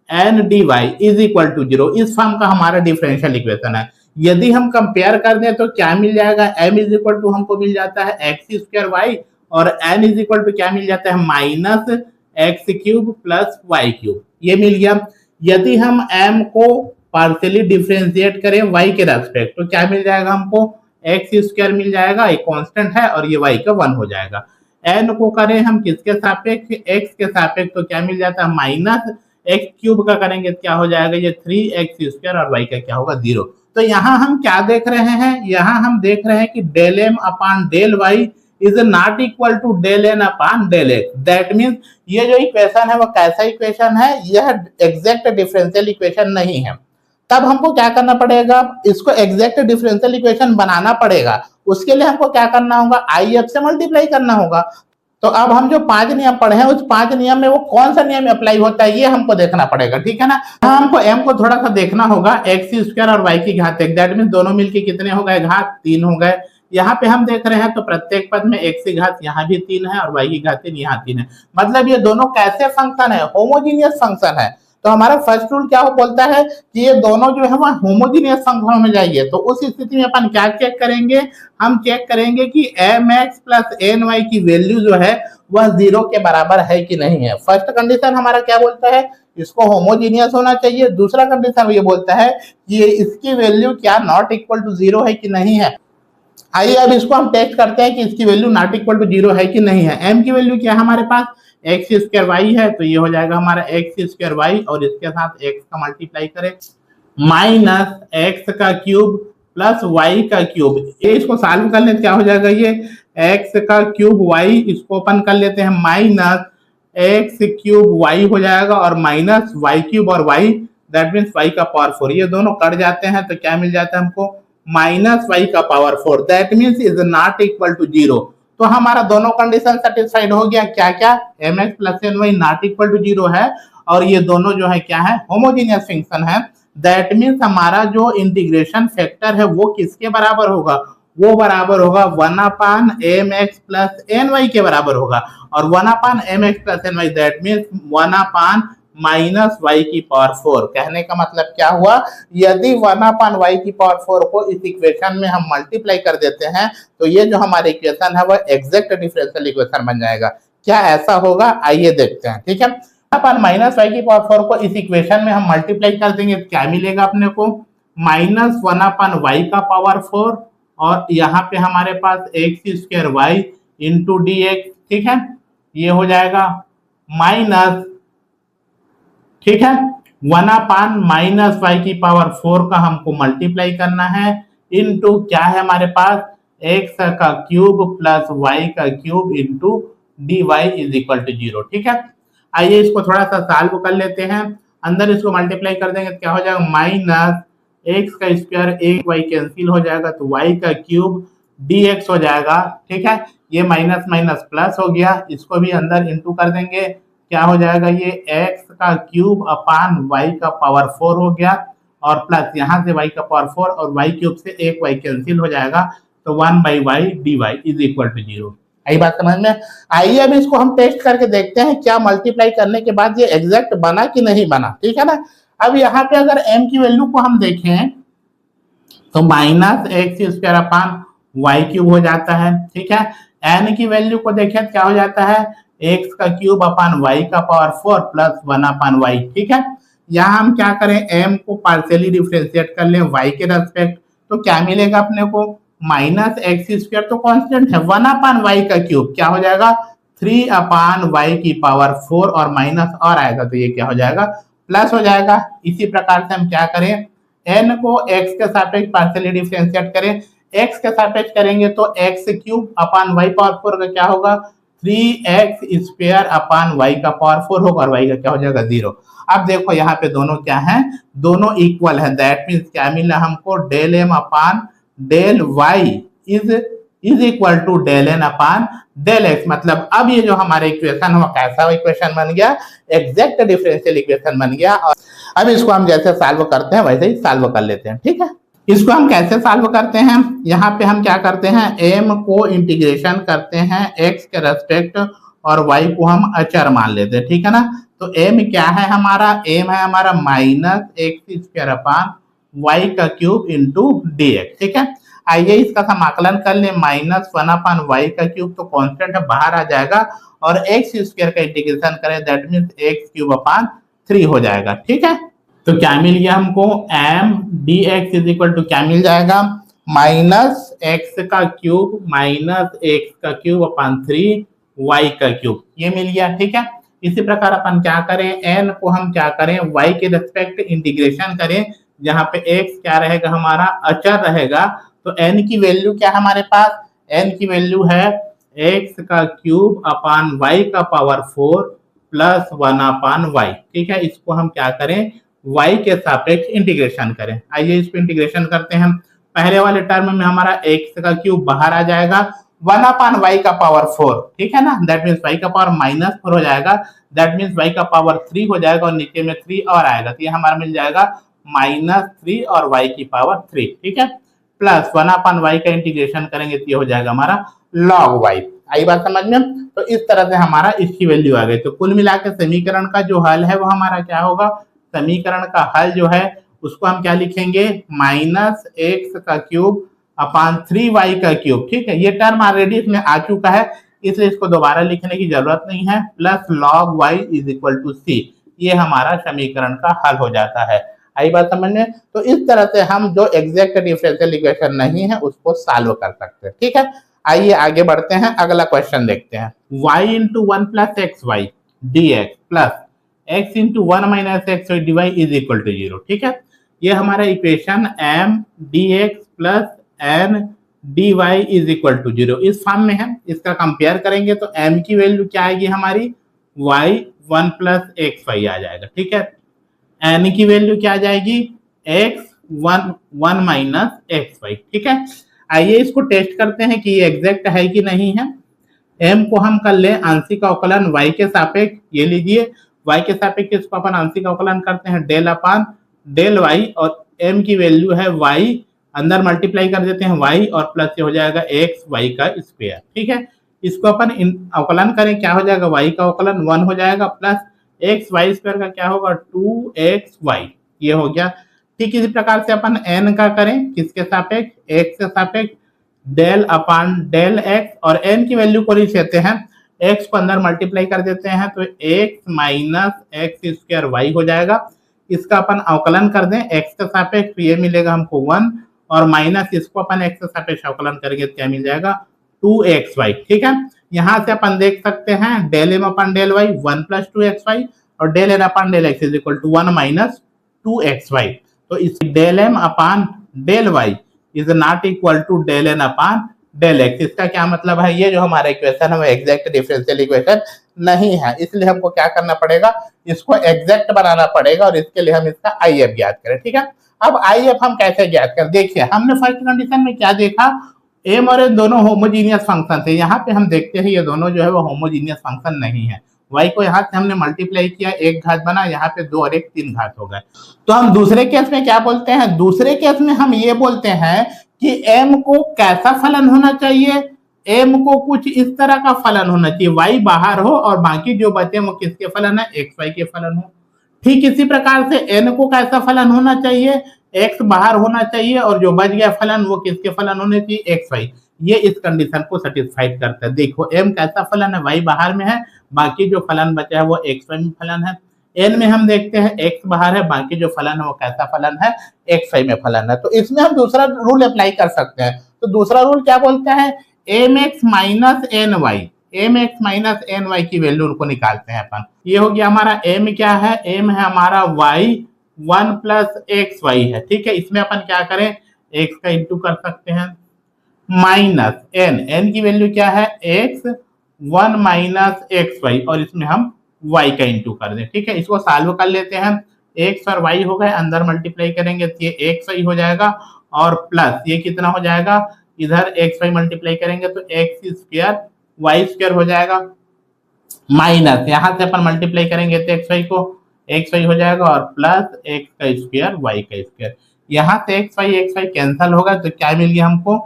N D Y is equal to 0, इस फॉर्म का हमारा डिफरेंशियल इक्वेशन है। यदि हम कंपेयर कर दें तो क्या मिल जाएगा, एम इज इक्वल टू हमको मिल जाता है एक्स स्क्वायर वाई और एन इज इक्वल टू क्या मिल जाता है, minus x cube plus y cube, ये मिल गया। यदि हम एम को पार्शियली डिफरेंशिएट करें वाई के रेस्पेक्ट तो क्या मिल जाएगा हमको, एक्स स्क्वायर मिल जाएगा, एक कांस्टेंट है और ये वाई का 1 हो जाएगा। एन को करें हम किसके सापेक्ष, एक्स के सापेक्ष, तो क्या मिल जाता है, माइनस एक्स क्यूब का करेंगे क्या हो जाएगा, ये 3x स्क्वायर और y का क्या होगा 0। तो यहाँ हम क्या देख रहे हैं, यहाँ हम देख रहे हैं कि del M upon del y is not equal to del N upon del x. That means ये जो इक्वेशन है वो कैसा इक्वेशन है, यह एग्जैक्ट डिफरेंशियल इक्वेशन नहीं है। तब हमको क्या करना पड़ेगा, इसको एग्जैक्ट डिफरेंशियल इक्वेशन बनाना पड़ेगा। उसके लिए हमको क्या करना होगा, आई एफ से मल्टीप्लाई करना होगा। तो अब हम जो 5 नियम पढ़े हैं उस 5 नियम में वो कौन सा नियम अप्लाई होता है ये हमको देखना पड़ेगा। ठीक है ना, हमको एम को थोड़ा सा देखना होगा, एक्स स्क्वायर और वाई की घात 1, दैट मीन दोनों मिलके कितने हो गए, घात 3 हो गए। यहाँ पे हम देख रहे हैं तो प्रत्येक पद में एक्स की घात यहाँ भी 3 है और वाई की घात यहाँ 3 है, मतलब ये दोनों कैसे फंक्शन है, होमोजीनियस फंक्शन है। तो हमारा फर्स्ट रूल क्या बोलता है कि ये दोनों जो है वो होमोजीनियस फंक्शन में जाइए। तो उस स्थिति में अपन क्या चेक करेंगे, हम चेक करेंगे कि m x plus n y की वैल्यू जो है वह 0 के बराबर है कि नहीं है। फर्स्ट कंडीशन हमारा क्या बोलता है, इसको होमोजीनियस होना चाहिए। दूसरा कंडीशन ये बोलता है कि इसकी वैल्यू क्या नॉट इक्वल टू 0 है कि नहीं है। आइए अब इसको हम टेस्ट करते हैं कि इसकी वैल्यू नॉट इक्वल टू 0 है कि नहीं है। एम की वैल्यू क्या है हमारे पास, एक्स स्क्वायर वाई है, तो ये हो जाएगा हमारा एक्स स्क्वायर वाई और इसके साथ एक्स का मल्टीप्लाई करें माइनस एक्स का क्यूब प्लस वाई का क्यूब। ये इसको सॉल्व कर लेते क्या हो जाएगा, ये एक्स का क्यूब वाई, इसको ओपन कर लेते हैं, माइनस एक्स क्यूब वाई हो जाएगा और माइनस वाई क्यूब और वाई, दैट मीन्स वाई का पावर 4, ये दोनों कट जाते हैं तो क्या मिल जाता है हमको, माइनस वाई का power 4, that means is not equal to 0। तो हमारा दोनों कंडीशन सेटिस्फाइड हो गया। क्या क्या, m x plus n y not equal to 0 है और ये दोनों जो है क्या है, होमोजीनियस फंक्शन है। दैट मीन्स हमारा जो इंटीग्रेशन फैक्टर है वो किसके बराबर होगा, वो बराबर होगा 1 upon m x plus n y के बराबर होगा। और 1 upon m x plus n y that means 1 upon minus y की पावर 4। कहने का मतलब क्या हुआ, यदि 1 अपान वाई की पावर 4 को इस इक्वेशन में हम मल्टीप्लाई कर देते हैं तो ये जो हमारी इक्वेशन है वह एग्जैक्ट डिफरेंशियल इक्वेशन बन जाएगा। क्या ऐसा होगा, आइए देखते हैं। ठीक है, अपन माइनस वाई की पावर 4 को इस इक्वेशन में हम मल्टीप्लाई कर देंगे तो क्या मिलेगा अपने को, माइनस 1 अपान वाई का पावर 4 और यहाँ पे हमारे पास x square y into D x. ठीक है, ये हो जाएगा माइनस, ठीक है, 1 अपान माइनस वाई की पावर 4 का हमको मल्टीप्लाई करना है इनटू क्या है हमारे पास, एक्स का क्यूब प्लस वाई का cube into D Y is equal to 0। ठीक है, आइए इसको थोड़ा सा सॉल्व कर लेते हैं। अंदर इसको मल्टीप्लाई कर देंगे तो क्या हो जाएगा, माइनस एक्स का स्क्वायर, एक वाई कैंसिल हो जाएगा तो वाई का क्यूब डी एक्स हो जाएगा। ठीक है, ये माइनस माइनस प्लस हो गया, इसको भी अंदर इंटू कर देंगे, क्या हो जाएगा, ये x का क्यूब अपान y का पावर 4 हो गया और प्लस यहाँ से y का पावर 4 और y क्यूब से एक y कैंसिल हो जाएगा तो 1 by y d Y is equal to 0। आई बात समझ में। आइए अब इसको हम टेस्ट करके देखते हैं क्या मल्टीप्लाई करने के बाद ये एग्जैक्ट बना कि नहीं बना। ठीक है ना, अब यहाँ पे अगर m की वैल्यू को हम देखें तो minus x square upon y cube हो जाता है। ठीक है, n की वैल्यू को देखें तो क्या हो जाता है, एक्स का क्यूब अपान वाई का पावर 4 प्लस 1 अपान वाई। ठीक है, यहाँ हम क्या करें, m को पार्शियली डिफरेंशिएट कर लें y के रेस्पेक्ट तो क्या मिलेगा अपने को, माइनस एक्स स्क्वायर तो कांस्टेंट है, 1 अपान वाई का क्यूब क्या हो जाएगा, 3 अपान वाई की पावर 4 और माइनस और आएगा तो ये क्या हो जाएगा, प्लस हो जाएगा। इसी प्रकार से हम क्या करें, n को x के सापेक्ष पार्शियली डिफरेंशिएट करें, x के सापेक्ष करेंगे तो x cube upon y power 4 का क्या होगा, 3x स्क्वायर अपान वाई का पावर 4 होगा और वाई का क्या हो जाएगा 0। अब देखो यहाँ पे दोनों क्या है, दोनों इक्वल है, दैट मीन्स क्या मिला हमको, del M upon del y is is equal to del N upon del x. मतलब अब ये जो हमारा इक्वेशन है वो कैसा इक्वेशन बन गया, एग्जैक्ट डिफरेंशियल इक्वेशन बन गया। और अब इसको हम जैसे सॉल्व करते हैं वैसे ही सॉल्व कर लेते हैं, ठीक है। इसको हम कैसे सॉल्व करते हैं, यहाँ पे हम क्या करते हैं, एम को इंटीग्रेशन करते हैं एक्स के रेस्पेक्ट और वाई को हम अचर मान लेते हैं, ठीक है ना। तो एम क्या है हमारा, एम है हमारा minus x square upon y का क्यूब इंटू डी एक्स, ठीक है। आइए इसका समाकलन कर ले, माइनस वन अपान वाई का क्यूब तो कांस्टेंट है बाहर आ जाएगा, और एक्स स्क्वायर का इंटीग्रेशन करें that means x cube upon 3 हो जाएगा, ठीक है। तो क्या मिल गया हमको, m D x is equal to क्या मिल जाएगा, माइनस एक्स का क्यूब माइनस एक्स का क्यूब अपान 3 वाई का क्यूब, ये मिल गया, ठीक है। इसी प्रकार अपन क्या करें, एन को हम क्या करें, वाई के रेस्पेक्ट इंटीग्रेशन करें, जहां पे एक्स क्या रहेगा हमारा अचर रहेगा। तो एन की वैल्यू क्या है हमारे पास, एन की वैल्यू है एक्स का क्यूब अपान वाई का पावर 4 प्लस 1 अपान वाई, ठीक है। इसको हम क्या करें, वाई के सापेक्ष इंटीग्रेशन करें। आइए इसको इंटीग्रेशन करते हैं। पहले वाले टर्म में हमारा एक्स का क्यूब बाहर आ जाएगा, 1 अपान वाई का पावर 4, ठीक है ना, दैट मीन्स वाई का पावर -4 हो जाएगा, दैट मीन्स वाई का पावर 3 हो जाएगा, और नीचे में 3 और आएगा, तो ये हमारा मिल जाएगा -3 और वाई की पावर 3, ठीक है, प्लस 1 अपान वाई का इंटीग्रेशन करेंगे तो ये हो जाएगा हमारा लॉग वाई। आई बात समझ में। तो इस तरह से हमारा इसकी वैल्यू आ गई। तो कुल मिलाकर समीकरण का जो हल है वो हमारा क्या होगा, समीकरण का हल जो है उसको हम क्या लिखेंगे, माइनस एक्स का क्यूब अपान 3 वाई का क्यूब, ठीक है। ये टर्म ऑलरेडी इसमें आ चुका है इसलिए इसको दोबारा लिखने की जरूरत नहीं है, plus log y is equal to c, ये हमारा समीकरण का हल हो जाता है। आई बात समझ में। तो इस तरह से हम जो एग्जैक्ट डिफरेंशियल इक्वेशन नहीं है उसको सॉल्व कर सकते हैं, ठीक है। आइए आगे बढ़ते हैं, अगला क्वेश्चन देखते हैं। y into one plus x y d x plus x into one minus x y d Y is equal to 0, ठीक है। ये हमारा equation m d x plus n d Y is equal to 0 इस form में है। इसका compare करेंगे तो m की वैल्यू क्या आएगी हमारी, y 1 प्लस एक्स वाई आ जाएगा, ठीक है। n की वैल्यू क्या आ जाएगी, x 1 माइनस एक्स वाई, ठीक है। आइए इसको टेस्ट करते हैं कि ये एग्जैक्ट है कि नहीं है। m को हम कर ले आंशिक अवकलन y के सापेक्ष, ये लीजिए y के सापेक्ष इसको अपन आंशिक अवकलन करते हैं डेल अपान डेल y, और m की वैल्यू है y, अंदर मल्टीप्लाई कर देते हैं y और प्लस ये हो जाएगा x y का स्क्वायर, ठीक है। इसको अपन अवकलन करें, क्या हो जाएगा, y का अवकलन 1 हो जाएगा, प्लस एक्स वाई स्क्वायर का क्या होगा 2xy, ये हो गया। ठीक इसी प्रकार से अपन n का करें, किसके सापेक्ष, x के सापेक्ष, डेल अपान डेल x, और n की वैल्यू को लिख लेते हैं, x को अंदर मल्टीप्लाई कर देते हैं तो x minus x square y हो जाएगा। इसका अपन अवकलन कर दें x के सापेक्ष तो ये मिलेगा हमको 1, और माइनस इसको अपन x के सापेक्ष अवकलन करेंगे तो क्या मिल जाएगा 2xy, ठीक है। यहाँ से अपन देख सकते हैं del m upon del y 1 plus 2xy, और del n upon del x is equal to 1 minus 2xy। तो इस del M upon del y is not equal to del N upon del x. इसका क्या मतलब है, ये जो हमारा इक्वेशन है वो एग्जैक्ट डिफरेंशियल इक्वेशन नहीं है, इसलिए हमको क्या करना पड़ेगा, इसको एग्जैक्ट बनाना पड़ेगा, और इसके लिए हम इसका आई एफ ज्ञात करें, ठीक है। अब आई एफ हम कैसे ज्ञात करें, देखिए हमने फर्स्ट कंडीशन में क्या देखा, एम और एन दोनों होमोजीनियस फंक्शन थे। यहाँ पे हम देखते हैं ये दोनों जो है वो होमोजीनियस फंक्शन नहीं है। y को यहाँ से हमने मल्टीप्लाई किया, एक घात बना, यहाँ पे 2 और 1 3 घात हो गए। तो हम दूसरे केस में क्या बोलते हैं, दूसरे केस में हम ये बोलते हैं कि m को कैसा फलन होना चाहिए, m को कुछ इस तरह का फलन होना चाहिए, y बाहर हो और बाकी जो बचे वो किसके फलन है, xy के फलन हो। ठीक इसी प्रकार से n को कैसा फलन होना चाहिए, x बाहर होना चाहिए, और जो बच गया फलन वो किसके फलन होने चाहिए, xy। ये इस कंडीशन को सेटिस्फाइड करता है। देखो m कैसा फलन है, y बाहर में है, बाकी जो फलन बचा है वो xy में फलन है। n में हम देखते हैं x बाहर है, बाकी जो फलन है वो कैसा फलन है, xy में फलन है। तो इसमें हम दूसरा रूल अप्लाई कर सकते हैं। तो दूसरा रूल क्या बोलता है, mx minus ny, mx minus ny की वैल्यू उनको निकालते हैं अपन। ये हो गया हमारा m क्या है, m है हमारा y 1 प्लस xy है, ठीक है। इसमें अपन क्या करें, x का इंटू कर सकते हैं, माइनस n की वैल्यू क्या है, x 1 माइनस xy, और इसमें हम y का इंटू कर दें, ठीक है। इसको सॉल्व कर लेते हैं, x और y हो गए, अंदर मल्टीप्लाई करेंगे तो ये xy हो जाएगा, और प्लस ये कितना हो जाएगा, इधर एक्स वाई मल्टीप्लाई करेंगे तो एक्स स्क्वायर वाई स्क्वायर हो जाएगा, माइनस यहाँ से अपन मल्टीप्लाई करेंगे तो एक्स वाई हो जाएगा और प्लस एक्स का स्क्वायर वाई का स्क्वायर। यहाँ से एक्स वाई कैंसिल होगा तो क्या मिल गया हमको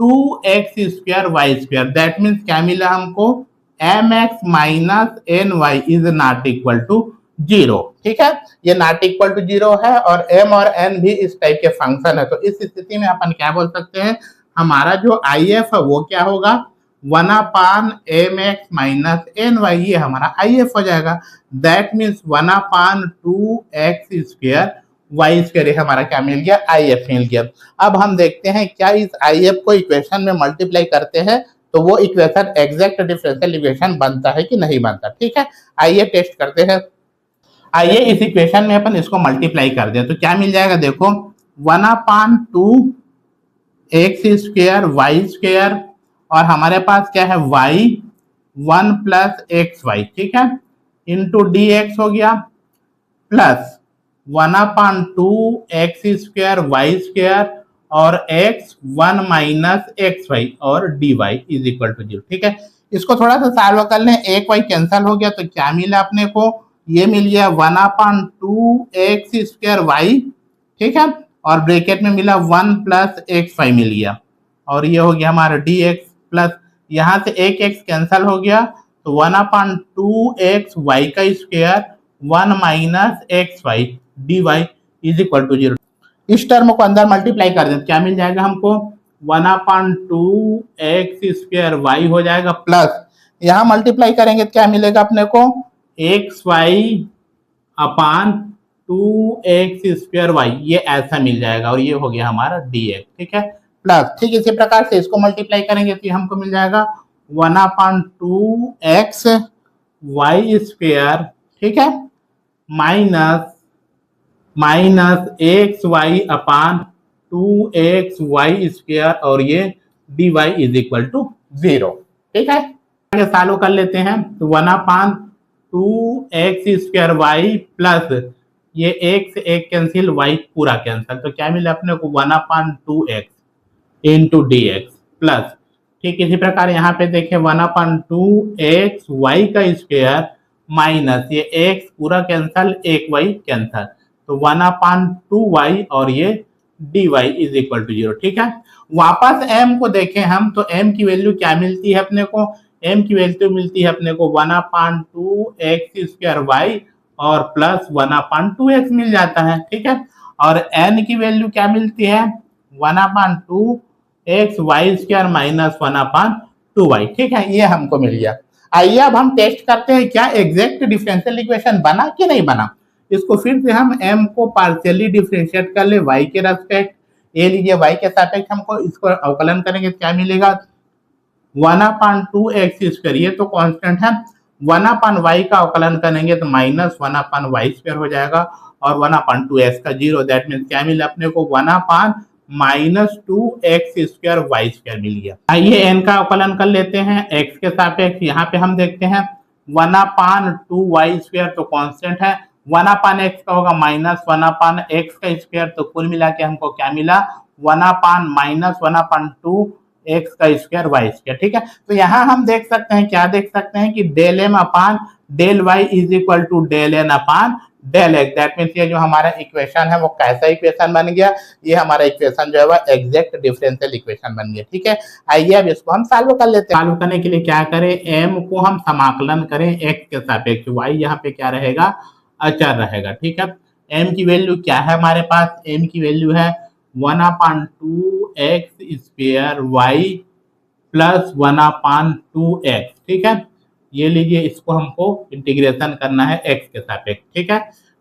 2x square y square. That means क्या मिला हमको m x minus n y is not equal to 0। ठीक है, ये नॉट इक्वल टू 0 है और m और n भी इस टाइप के फंक्शन है। तो इस स्थिति में अपन क्या बोल सकते हैं, हमारा जो IF है वो क्या होगा 1/mx माइनस एन वाई, ये हमारा IF हो जाएगा। That means 1/2x square y square, ये हमारा क्या मिल गया IF मिल गया। अब हम देखते हैं क्या इस IF को इक्वेशन में मल्टीप्लाई करते हैं तो वो इक्वेशन एग्जैक्ट डिफरेंशियल इक्वेशन बनता है कि नहीं बनता। ठीक है, आइए टेस्ट करते हैं। आइए इस इक्वेशन में अपन इसको मल्टीप्लाई कर दें तो क्या मिल जाएगा, देखो 1/2 एक्स स्क्वायर वाई स्क्वायर और हमारे पास क्या है y 1 प्लस एक्स वाई, ठीक है, इंटू डी एक्स हो गया plus 1/2 x square y square और x 1 माइनस एक्स वाई और d Y is equal to 0। ठीक है, इसको थोड़ा सा सॉल्व कर लें, एक वाई कैंसिल हो गया तो क्या मिला अपने को, ये मिल गया 1/2 एक्स स्क्वायर वाई, ठीक है, और ब्रैकेट में मिला 1 प्लस एक्स वाई मिल गया और ये हो गया हमारा डी एक्स प्लस यहाँ से एक एक्स कैंसिल हो गया तो 1/2 एक्स वाई का square 1 minus x y d Y is equal to 0। इस टर्म को अंदर मल्टीप्लाई कर दें क्या मिल जाएगा हमको 1/2 एक्स स्क्वायर वाई हो जाएगा प्लस यहाँ मल्टीप्लाई करेंगे तो क्या मिलेगा अपने को एक्स वाई अपान 2x स्क्वायर वाई, ये ऐसा मिल जाएगा और ये हो गया हमारा dx। ठीक है, प्लस ठीक इसी प्रकार से इसको मल्टीप्लाई करेंगे तो हमको मिल जाएगा 1/2 एक्स वाई स्क्वायर, ठीक है, माइनस एक्स वाई अपान 2x वाई स्क्वायर और ये dy इज इक्वल टू 0। ठीक है, आगे सॉल्व कर लेते हैं तो 1/2 एक्स स्क्वायर वाई प्लस ये एक से एक कैंसिल वाई पूरा कैंसिल तो क्या मिला अपने को 1/2 x into D x plus ठीक इसी प्रकार यहाँ पे देखें 1/2 एक्स वाई का स्क्वायर माइनस ये एक्स पूरा कैंसिल एक वाई कैंसिल तो 1/2 वाई और ये d Y is equal to 0। ठीक है, वापस m को देखें हम तो m की वैल्यू क्या मिलती है अपने को, m की वैल्यू मिलती है अपने को 1/2 एक्स स्क्वायर वाई और प्लस 1/2 एक्स मिल जाता है। ठीक है, और n की वैल्यू क्या मिलती है 1/2 x y square minus 1/2 y. ठीक है, ये हमको मिल गया। आइए अब हम टेस्ट करते हैं क्या एग्जैक्ट डिफरेंशियल इक्वेशन बना कि नहीं बना। इसको फिर से हम m को पार्शियली डिफरेंशिएट कर ले y के रेस्पेक्ट, ये लीजिए y के सापेक्ष हमको इसको अवकलन करेंगे क्या मिलेगा 1/2 एक्स स्क्वायर, ये तो कांस्टेंट है, 1/y का अवकलन करेंगे तो माइनस 1/y स्क्वायर हो जाएगा और 1/2 एक्स का 0। दैट मीन्स क्या मिला अपने को 1/-2 एक्स स्क्वायर वाई स्क्वायर मिल गया। आइए n का अवकलन कर लेते हैं x के सापेक्ष, यहाँ पे हम देखते हैं 1/2 वाई स्क्वायर तो कांस्टेंट है, 1/x का होगा माइनस 1/x का स्क्वायर तो कुल मिला के हमको क्या मिला 1/-1/2 एक्स का स्क्वायर वाई स्क्वायर। ठीक है, तो यहाँ हम देख सकते हैं क्या देख सकते हैं कि del m upon del y is equal to del n upon del x. That means ये जो हमारा इक्वेशन है वो कैसा इक्वेशन बन गया, ये हमारा इक्वेशन जो है वो एग्जैक्ट डिफरेंशियल इक्वेशन बन गया। ठीक है, आइए अब इसको हम सॉल्व कर लेते हैं। सॉल्व करने के लिए क्या करें m को हम समाकलन करें x के सापेक्ष, y यहाँ पे क्या रहेगा अचर रहेगा। ठीक है, m की वैल्यू क्या है हमारे पास, m की वैल्यू है 1/2 x square y plus 1/2 x. ठीक है, ये लीजिए इसको हमको इंटीग्रेशन करना है x के सापेक्ष। ठीक है,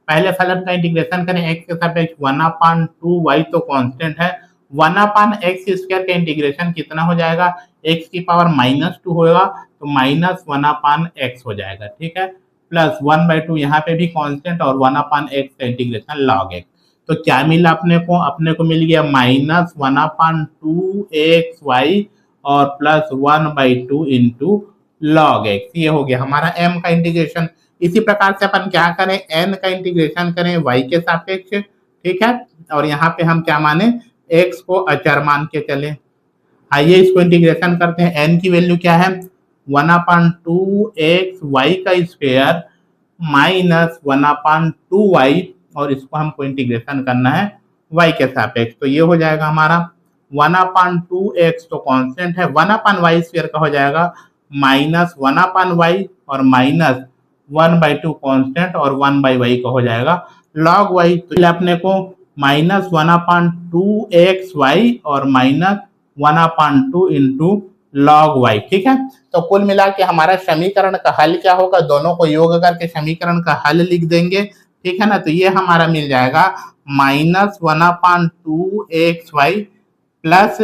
पहले फलन का इंटीग्रेशन करें x के सापेक्ष 1/2 y तो कांस्टेंट है, 1/x स्क्वायर का इंटीग्रेशन कितना हो जाएगा x की पावर -2 होगा तो माइनस 1/x हो जाएगा। ठीक है, प्लस 1/2 यहाँ पे भी कांस्टेंट और 1/x का इंटीग्रेशन log x तो क्या मिला अपने को मिल गया माइनस 1/2 एक्स वाई और प्लस 1/2 इंटू log x, ये हो गया हमारा m का इंटीग्रेशन। इसी प्रकार से अपन क्या करें n का इंटीग्रेशन करें y के सापेक्ष। ठीक है, और यहाँ पे हम क्या माने x को अचर मान के चले। आइए इसको इंटीग्रेशन करते हैं। n की वैल्यू क्या है, 1/2x y का स्क्वायर माइनस 1/2y, और इसको हमको इंटीग्रेशन करना है y के सापेक्ष। तो ये हो जाएगा हमारा 1/2x तो कांस्टेंट है, 1/y स्क्वायर का हो जाएगा माइनस 1/y और माइनस 1/2 कांस्टेंट और 1/y का हो जाएगा log y। तो अपने को माइनस 1/2xy और माइनस 1/2 इंटू log y। ठीक है, तो कुल मिला के हमारा समीकरण का हल क्या होगा, दोनों को योग करके समीकरण का हल लिख देंगे। ठीक है ना, तो ये हमारा मिल जाएगा minus 1/2xy plus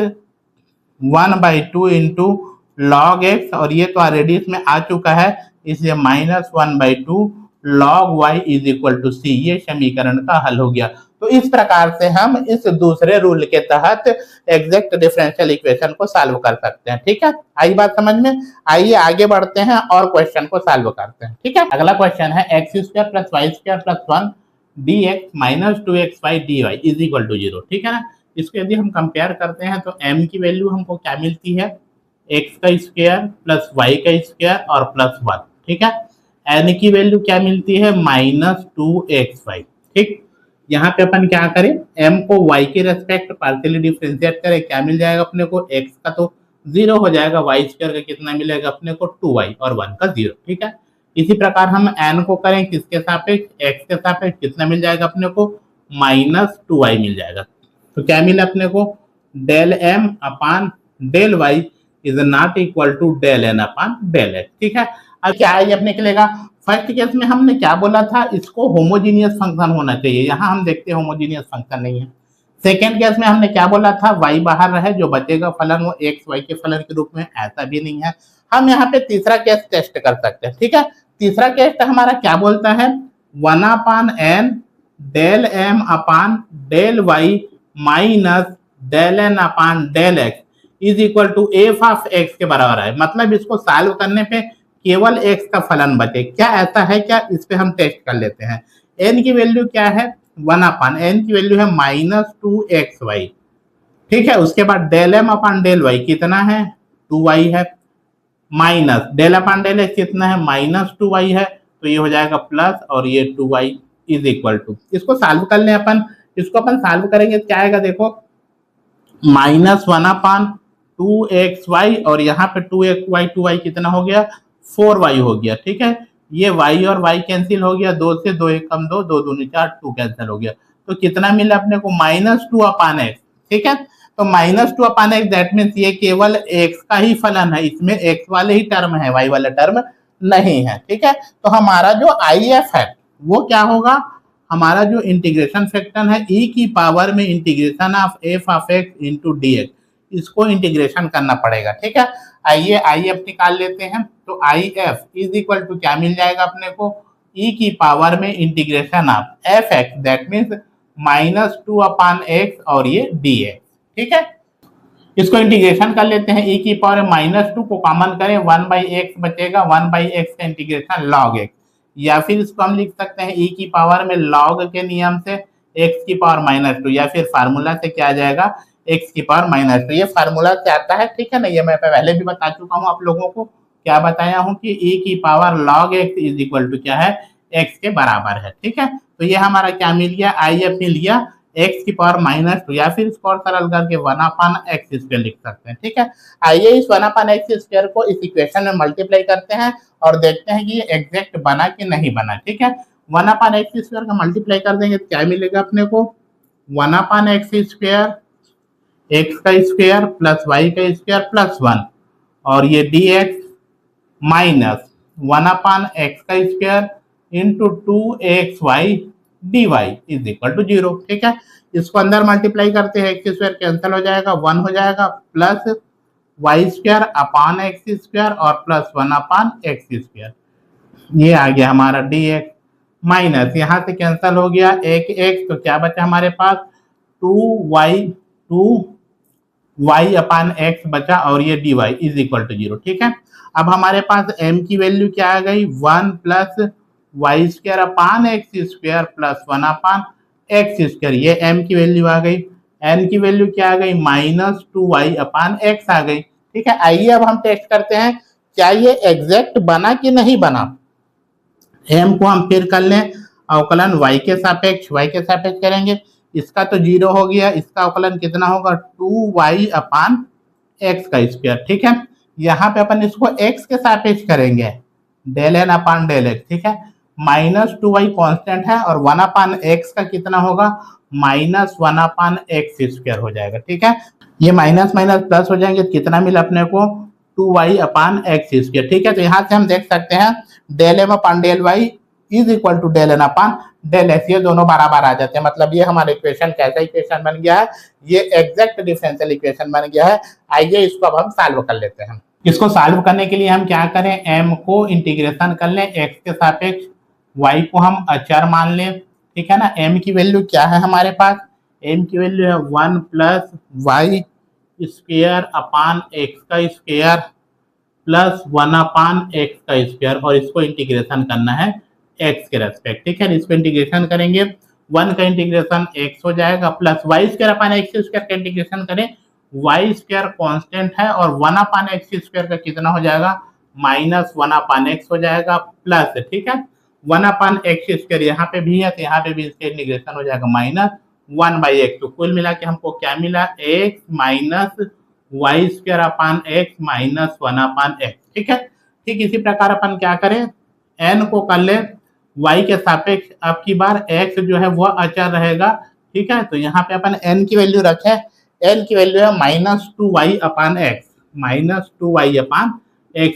1/2 into log x, और ये तो ऑलरेडी इसमें आ चुका है, इसलिए minus 1/2 log y is equal to c. ये समीकरण का हल हो गया। तो इस प्रकार से हम इस दूसरे रूल के तहत एग्जैक्ट डिफरेंशियल इक्वेशन को सॉल्व कर सकते हैं। ठीक है, आई बात समझ में। आइए आगे बढ़ते हैं और क्वेश्चन को सॉल्व करते हैं। ठीक है, अगला क्वेश्चन है x square plus y square plus 1 dx minus 2xy dy is equal to 0। ठीक है ना, इसको यदि हम कंपेयर करते हैं तो m की वैल्यू हमको क्या मिलती है, x का स्क्वायर प्लस y का स्क्वायर और प्लस 1। ठीक है, n की वैल्यू क्या मिलती है, माइनस 2xy। ठीक, यहाँ पे अपन क्या करें, m को y के रेस्पेक्ट पार्शियली डिफरेंशिएट करें, क्या मिल जाएगा अपने को, x का तो 0 हो जाएगा, y स्क्वायर का कितना मिलेगा अपने को 2y और 1 का 0। ठीक है, इसी प्रकार हम n को करें किसके सापेक्ष, x के सापेक्ष, कितना मिल जाएगा अपने को, माइनस 2y मिल जाएगा। तो क्या मिला अपने को, del m upon del y is not equal to del n upon del x। ठीक है, अब क्या ये अपने निकलेगा, फर्स्ट केस में हमने क्या बोला था, इसको होमोजीनियस फंक्शन होना चाहिए, यहाँ हम देखते हैं होमोजीनियस फंक्शन नहीं है। सेकेंड केस में हमने क्या बोला था, y बाहर रहे, जो बचेगा फलन वो x y के फलन के रूप में, ऐसा भी नहीं है। हम यहाँ पे तीसरा केस टेस्ट कर सकते हैं। ठीक है, तीसरा केस हमारा क्या बोलता है, 1/n del m upon del y minus del n upon del x is equal to f of x के बराबर है। मतलब इसको सॉल्व करने पे केवल x का फलन बचे, क्या ऐसा है क्या, इस पे हम टेस्ट कर लेते हैं। n की वैल्यू क्या है, 1/n की वैल्यू है माइनस 2xy। ठीक है, उसके बाद del m upon del y कितना है, 2y है, minus del upon del x कितना है, माइनस 2y है, तो ये हो जाएगा प्लस और ये 2y इज इक्वल टू, इसको सॉल्व कर ले अपन। इसको अपन सॉल्व करेंगे क्या आएगा, देखो माइनस 1/2xy और यहाँ पे 2y कितना हो गया, 4y हो गया। ठीक है, ये y और y कैंसिल हो गया, 2 से 2 1 कम 2, 2 दूनी 4, 2 कैंसिल हो गया, तो कितना मिला अपने को, -2/x। ठीक है, तो -2/x दैट मीन्स ये केवल x का ही फलन है, इसमें x वाले ही टर्म है, y वाला टर्म नहीं है। ठीक है, तो हमारा जो IF है वो क्या होगा, हमारा जो इंटीग्रेशन फैक्टर है e की पावर में integration of f of x into dx, इसको इंटीग्रेशन करना पड़ेगा। ठीक है, आइए IF निकाल लेते हैं। तो IF इज इक्वल टू क्या मिल जाएगा अपने को, e की पावर में integration of fx that means -2/x और ये dx। ठीक है, इसको इंटीग्रेशन कर लेते हैं, e की पावर -2 को कॉमन करें, 1/x बचेगा, 1/x का इंटीग्रेशन log x, या फिर इसको हम लिख सकते हैं e की पावर में log के नियम से x की पावर -2, या फिर फार्मूला से क्या आ जाएगा, x की पावर -2, ये फार्मूला से आता है। ठीक है ना, ये मैं पहले भी बता चुका हूँ आप लोगों को, क्या बताया हूँ कि e की power log x is equal to क्या है, x के बराबर है। ठीक है, तो ये हमारा क्या मिल गया, IF मिल गया x की पावर -2, या फिर इसको और सरल करके 1/x स्क्वायर लिख सकते हैं। ठीक है, आइए इस 1/x स्क्वायर को इस इक्वेशन में मल्टीप्लाई करते हैं और देखते हैं कि ये एग्जैक्ट बना कि नहीं बना। ठीक है, 1/x स्क्वायर का मल्टीप्लाई कर देंगे तो क्या मिलेगा अपने को, 1/x स्क्वायर, x का स्क्वायर प्लस y का स्क्वायर प्लस 1 और ये dx माइनस 1/x का square into 2xy dy is equal to 0। ठीक है, इसको अंदर मल्टीप्लाई करते हैं, x स्क्वायर कैंसिल हो जाएगा, 1 हो जाएगा, plus y square upon x square और प्लस 1/x स्क्वायर, ये आ गया हमारा dx, माइनस यहाँ से कैंसिल हो गया एक x, तो क्या बचा हमारे पास, 2y अपान x बचा और ये dy इज इक्वल टू 0। ठीक है, अब हमारे पास m की वैल्यू क्या आ गई, 1 plus y square upon x square plus 1/x square, ये m की वैल्यू आ गई। एन की वैल्यू क्या आ गई, -2y/x आ गई। ठीक है, आइए अब हम टेस्ट करते हैं क्या ये एग्जैक्ट बना कि नहीं बना। एम को हम फिर कर लें अवकलन y के सापेक्ष करेंगे, इसका तो 0 हो गया, इसका अवकलन कितना होगा 2y/x²। ठीक है, यहाँ पे अपन इसको x के सापेक्ष करेंगे, del n/del x। ठीक है, -2y कांस्टेंट है और 1/x का कितना होगा, -1/x² हो जाएगा। ठीक है, ये माइनस माइनस प्लस हो जाएंगे, कितना मिला अपने को 2y/x²। ठीक है, तो यहाँ से हम देख सकते हैं del m/del y is equal to del n/del x, ये दोनों बराबर आ जाते हैं। मतलब ये हमारा इक्वेशन कैसा इक्वेशन बन गया है, ये एग्जैक्ट डिफरेंशियल इक्वेशन बन गया है। आइए इसको अब हम सॉल्व कर लेते हैं। इसको सॉल्व करने के लिए हम क्या करें, m को इंटीग्रेशन कर लें x के सापेक्ष, y को हम अचर मान लें। ठीक है ना, m की वैल्यू क्या है हमारे पास, m की वैल्यू है 1 + y² प्लस 1/x² और इसको इंटीग्रेशन करना है x के रेस्पेक्ट। ठीक है, इसको इंटीग्रेशन करेंगे, 1 का इंटीग्रेशन x हो जाएगा प्लस y²/x² का इंटीग्रेशन करें, y² कांस्टेंट है और 1/x² का कितना हो जाएगा, -1/x हो जाएगा प्लस, ठीक है 1/x², यहाँ पे भी है तो यहाँ पे भी इसका इंटीग्रेशन हो जाएगा -1/x। तो कुल मिला के हमको क्या मिला, x - y²/x - 1/x। ठीक है, ठीक इसी प्रकार अपन क्या करें, n को कर ले y के सापेक्ष, अब की बार x जो है वह अचर रहेगा। ठीक है, तो यहाँ पे अपन n की वैल्यू रखें, n की वैल्यू है -2y/x,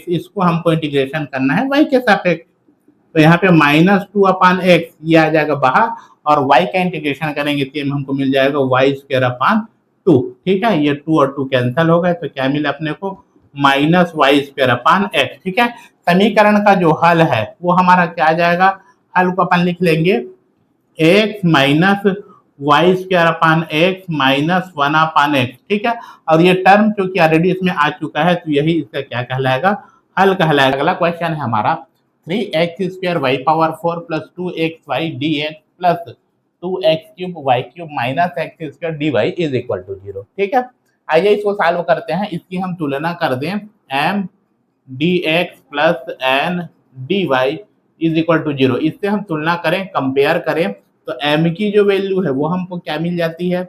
इसको हमको इंटीग्रेशन करना है y के सापेक्ष। तो यहाँ पे -2/x ये आ जाएगा बाहर और y का इंटीग्रेशन करेंगे तो हमको मिल जाएगा y²/2। ठीक है, ये 2 और 2 कैंसिल हो गए तो क्या मिला अपने को, -y²/x। ठीक है, समीकरण का जो हल है वो हमारा क्या आ जाएगा, हल को अपन लिख लेंगे x - y²/x - 1/x। ठीक है, और ये टर्म क्योंकि ऑलरेडी इसमें आ चुका है तो यही इसका क्या कहलाएगा, हल कहलाएगा। अगला क्वेश्चन है हमारा 3x² y⁴ + 2xy dx + 2x³ y³ - x² dy is equal to 0। ठीक है, आइए इसको सॉल्व करते हैं। इसकी हम तुलना कर दें, m dx + n dy is equal to 0। इससे हम तुलना करें, कंपेयर करें तो m की जो वैल्यू है वो हमको क्या मिल जाती है,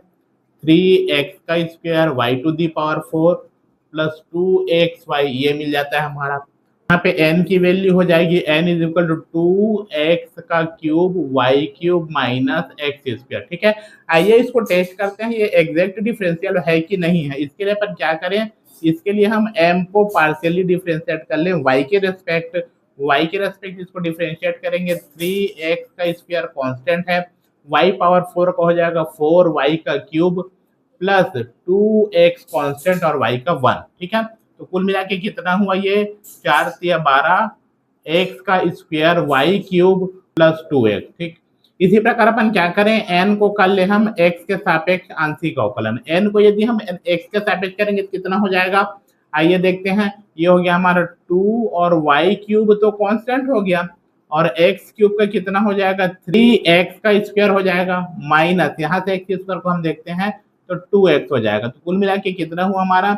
3x² y⁴ + 2xy ये मिल जाता है हमारा। यहाँ पे n की वैल्यू हो जाएगी n is equal to 2x³ y³ - x²। ठीक है, आइए इसको टेस्ट करते हैं ये एग्जैक्ट डिफरेंशियल है कि नहीं है। इसके लिए अपन क्या करें, इसके लिए हम m को पार्शियली डिफरेंशिएट कर लें y के रेस्पेक्ट इसको डिफरेंशिएट करेंगे, 3x² कांस्टेंट है, y⁴ का हो जाएगा 4y³ प्लस 2x कांस्टेंट और y का 1। ठीक है, तो कुल मिला के कितना हुआ, ये 4 × 12 x² y³ प्लस 2x। ठीक, इसी प्रकार अपन क्या करें, n को कर ले हम x के सापेक्ष आंशिक अवकलन। n को यदि हम x के सापेक्ष करेंगे तो कितना हो जाएगा, आइए देखते हैं। ये हो गया हमारा 2 और y³ तो कांस्टेंट हो गया और x³ का कितना हो जाएगा, 3x² हो जाएगा माइनस, यहाँ से x² को हम देखते हैं तो 2x हो जाएगा। तो कुल मिला के कितना हुआ हमारा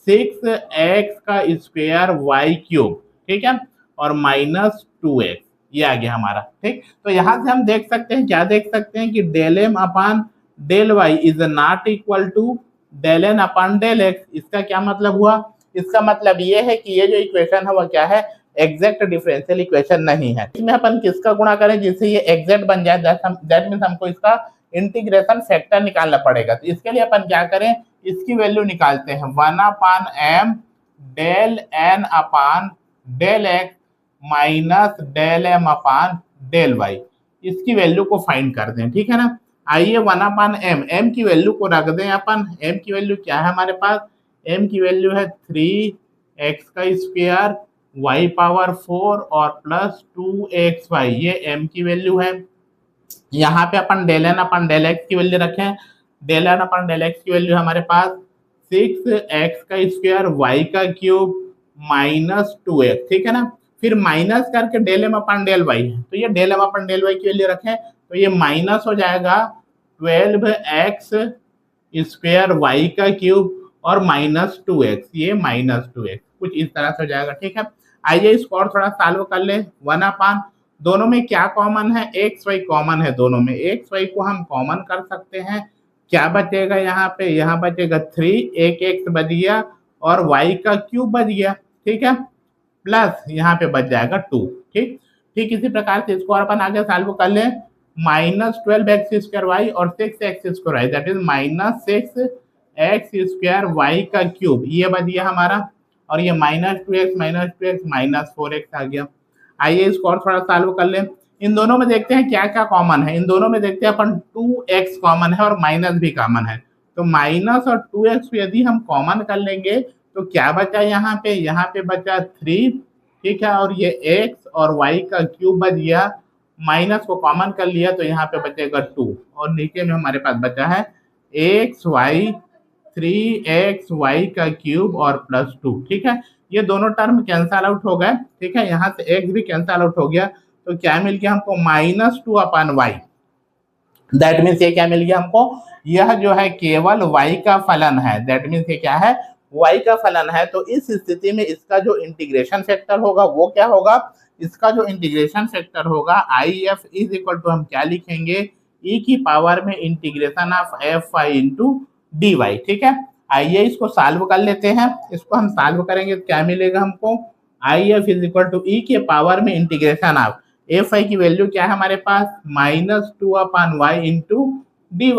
6x² y³। ठीक है, और -2x ये आ गया हमारा। ठीक, तो यहाँ से हम देख सकते हैं, क्या देख सकते हैं कि del m/del y is not equal to del n/del x। इसका क्या मतलब हुआ, इसका मतलब ये है कि ये जो इक्वेशन है वो क्या है, एग्जैक्ट डिफरेंशियल इक्वेशन नहीं है। इसमें अपन किसका गुणा करें जिससे ये एग्जैक्ट बन जाए, दैट मींस हमको इसका इंटीग्रेशन फैक्टर निकालना पड़ेगा। तो इसके लिए अपन क्या करें, इसकी वैल्यू निकालते हैं 1/m del n/del x minus del m/del y, इसकी वैल्यू को फाइंड कर दें। ठीक है ना, आइए 1/m, m की वैल्यू को रख दें अपन। m की वैल्यू क्या है हमारे पास, m की वैल्यू है 3x² y⁴ और प्लस 2xy, ये m की वैल्यू है। यहाँ पे अपन del n/del x की वैल्यू रखें, del n/del x की वैल्यू हमारे पास 6x² y³ माइनस 2x। ठीक है ना, फिर माइनस करके del m/del y है तो ये del m/del y की वैल्यू रखें तो ये माइनस हो जाएगा 12x स्क्वायर वाई का क्यूब और -2x, ये -2x कुछ इस तरह से हो जाएगा। ठीक है, आइए इसको और थोड़ा सॉल्व कर ले। 1/, दोनों में क्या कॉमन है, एक्स वाई कॉमन है दोनों में, एक्स वाई को हम कॉमन कर सकते हैं। क्या बचेगा यहाँ पे, यहाँ बचेगा 3, एक एक्स बच गया और वाई का क्यूब बच गया। ठीक है, प्लस यहाँ पे बच जाएगा 2। ठीक ठीक इसी प्रकार से इसको और अपन आगे सॉल्व कर ले। -12x² y और 6x² y, that is -6x² y का क्यूब, ये बच गया हमारा, और ये -2x -4x आ गया। आइए इसको और थोड़ा सॉल्व कर लें। इन दोनों में देखते हैं क्या क्या कॉमन है। इन दोनों में देखते हैं अपन 2x कॉमन है और माइनस भी कॉमन है, तो माइनस और 2x यदि हम कॉमन कर लेंगे तो क्या बचा यहाँ पे, यहाँ पे बचा 3। ठीक है, और ये x और y का क्यूब बच गया, माइनस को कॉमन कर लिया तो यहाँ पे बचेगा 2, और नीचे में हमारे पास बचा है xy, 3xy का क्यूब और +2। ठीक है, ये दोनों टर्म कैंसल आउट हो गए। ठीक है, यहाँ से x भी कैंसल आउट हो गया, तो क्या मिल गया हमको, -2/y। दैट मीन्स ये क्या मिल गया हमको, यह जो है केवल y का फलन है। दैट मीन्स ये क्या है, y का फलन है। तो इस स्थिति में इसका जो इंटीग्रेशन फैक्टर होगा वो क्या होगा, इसका जो इंटीग्रेशन फैक्टर होगा IF इज इक्वल टू, हम क्या लिखेंगे, e की पावर में integration of fy into dy। ठीक है, आइए इसको सॉल्व कर लेते हैं। इसको हम सॉल्व करेंगे तो क्या मिलेगा हमको, IF is equal to e के पावर में इंटीग्रेशन ऑफ fy की वैल्यू क्या है हमारे पास, -2/y इंटू dy।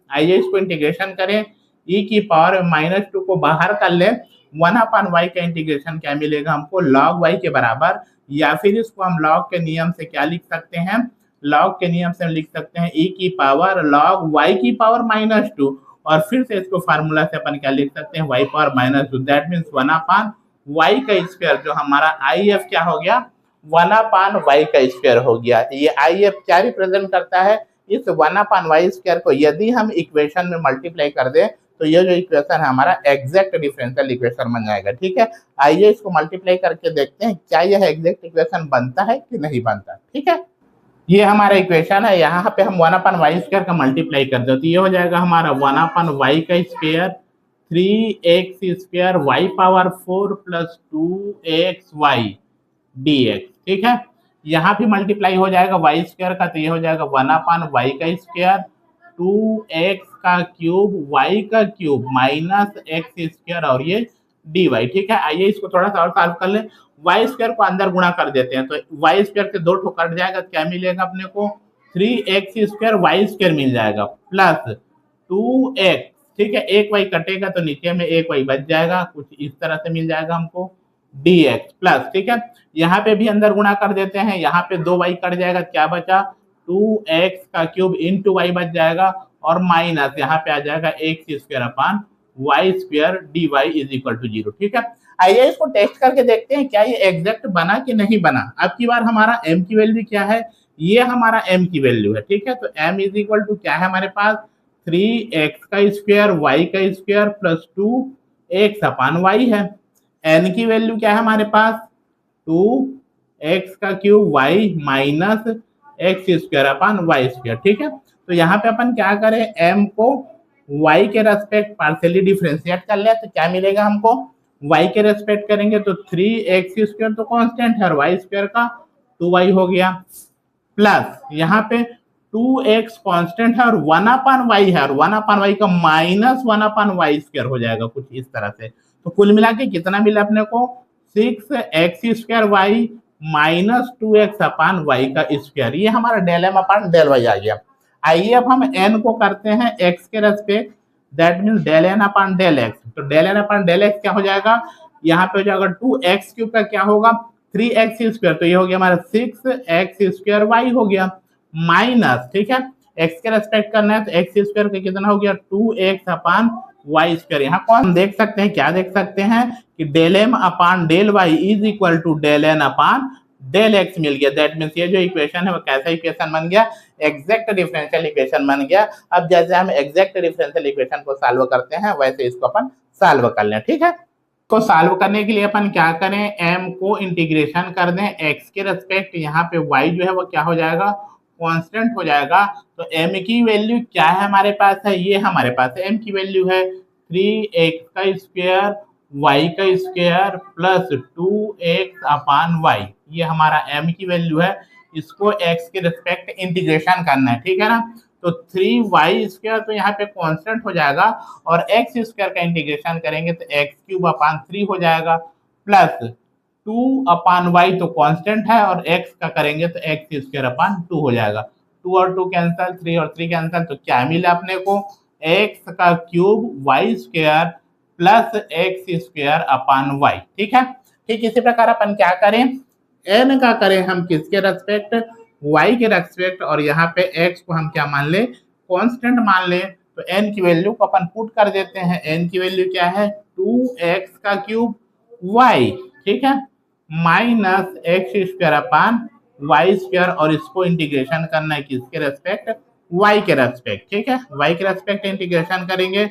आइए इसको इंटीग्रेशन करें, e की पावर -2 को बाहर कर ले, 1/y का इंटीग्रेशन क्या मिलेगा हमको, log y के बराबर, या फिर इसको हम log के नियम से क्या लिख सकते हैं, log के नियम से हम लिख सकते हैं e की पावर log y की पावर -2, और फिर से इसको फार्मूला से अपन क्या लिख सकते हैं, y power -2। That means 1/y का स्क्वायर, जो हमारा IF क्या हो गया, 1/y का स्क्वायर हो गया। ये IF क्या रिप्रेजेंट करता है, इस 1/y स्क्वायर को यदि हम इक्वेशन में मल्टीप्लाई कर दें तो ये जो इक्वेशन है हमारा एग्जैक्ट डिफरेंशियल इक्वेशन बन जाएगा। ठीक है, आइए इसको मल्टीप्लाई करके देखते हैं क्या यह एग्जैक्ट इक्वेशन बनता है कि नहीं बनता। ठीक है, ये हमारा इक्वेशन है, यहाँ पे हम 1/y स्क्वायर का मल्टीप्लाई कर दो तो ये हो जाएगा हमारा 1/y का square 3x² y power 4 + 2xy dx। ठीक है, यहाँ भी मल्टीप्लाई हो जाएगा y स्क्वायर का, तो ये हो जाएगा 1/y का स्क्वायर 2x का क्यूब y का क्यूब -x² और ये dy। ठीक है, आइए इसको थोड़ा सा और सॉल्व कर ले। y स्क्वायर को अंदर गुणा कर देते हैं, तो y स्क्वायर से 2 ठो कट जाएगा, क्या मिलेगा अपने को, 3x² y स्क्वायर मिल जाएगा प्लस 2x। ठीक है, एक y कटेगा तो नीचे में एक y बच जाएगा, कुछ इस तरह से मिल जाएगा हमको dx प्लस। ठीक है, यहाँ पे भी अंदर गुणा कर देते हैं, यहाँ पे 2y कट जाएगा, क्या बचा, 2x का क्यूब इंटू y बच जाएगा, और माइनस यहाँ पे आ जाएगा x² dy is equal to 0। ठीक है, आइए इसको टेस्ट करके देखते हैं क्या ये एग्जैक्ट बना कि नहीं बना। अब की बार हमारा m की वैल्यू क्या है, ये हमारा m की वैल्यू है। ठीक है, तो m इज इक्वल टू क्या है हमारे पास, 3x² y का स्क्वायर प्लस 2x/y है। n की वैल्यू क्या है हमारे पास, 2x का क्यूब y माइनस x²/y²। ठीक है, तो यहाँ पे अपन क्या करें, m को y के रेस्पेक्ट पार्शियली डिफरेंशिएट कर ले, तो क्या मिलेगा हमको, y के रेस्पेक्ट करेंगे तो 3x² तो कांस्टेंट है और y² का 2y हो गया, प्लस यहाँ पे 2x कांस्टेंट है और 1/y है, और 1/y का -1/y² हो जाएगा कुछ इस तरह से। तो कुल मिला के कितना मिला अपने को, 6x² माइनस 2x/y का स्क्वायर, ये हमारा del m/del y आ गया। आइए अब हम n को करते हैं x के respect, that means del n/del x। तो del n/del x क्या हो जाएगा, यहाँ पे हो जाएगा 2x³ का क्या होगा, 3x², तो ये हो गया हमारा 6x² हो गया माइनस। ठीक है, x के रेस्पेक्ट करना है तो x² का कितना हो गया, 2x/y²। यहाँ को हम देख सकते हैं, क्या देख सकते हैं कि del m/del y is equal to del n/del x मिल गया। दैट मीन्स ये जो इक्वेशन है वो कैसा इक्वेशन बन गया, एग्जैक्ट डिफरेंशियल इक्वेशन बन गया। अब जैसे हम एग्जैक्ट डिफरेंशियल इक्वेशन को सॉल्व करते हैं वैसे इसको अपन सॉल्व कर लें। ठीक है, को सॉल्व करने के लिए अपन क्या करें, m को इंटीग्रेशन कर दें x के रेस्पेक्ट, यहाँ पे y जो है वो क्या हो जाएगा कांस्टेंट हो जाएगा। तो m की वैल्यू क्या है हमारे पास है, ये हमारे पास है m की वैल्यू है 3x का स्क्वायर y का स्क्वायर प्लस 2x अपान y, ये हमारा m की वैल्यू है। इसको x के रिस्पेक्ट इंटीग्रेशन करना है, ठीक है ना। तो 3y स्क्वायर तो यहाँ पे कांस्टेंट हो जाएगा और x स्क्वायर का इंटीग्रेशन करेंगे तो x क्यूब अपान 3 हो जाएगा प्लस 2 अपान वाई तो कांस्टेंट है और x का करेंगे तो x स्क्वायर अपान 2 हो जाएगा। 2 और 2 कैंसिल, 3 और 3 कैंसिल, तो क्या मिला अपने को x का cube y square plus x square upon y, ठीक है। ठीक इसी प्रकार अपन क्या करें, n का करें हम किसके रेस्पेक्ट, y के रेस्पेक्ट, और यहाँ पे x को हम क्या मान ले, कांस्टेंट मान ले। तो n की वैल्यू को अपन पुट कर देते हैं, n की वैल्यू क्या है 2x का क्यूब y, ठीक है, minus x square upon y square, और इसको इंटीग्रेशन करना है किसके रेस्पेक्ट, y के रेस्पेक्ट, ठीक है। y के रेस्पेक्ट इंटीग्रेशन करेंगे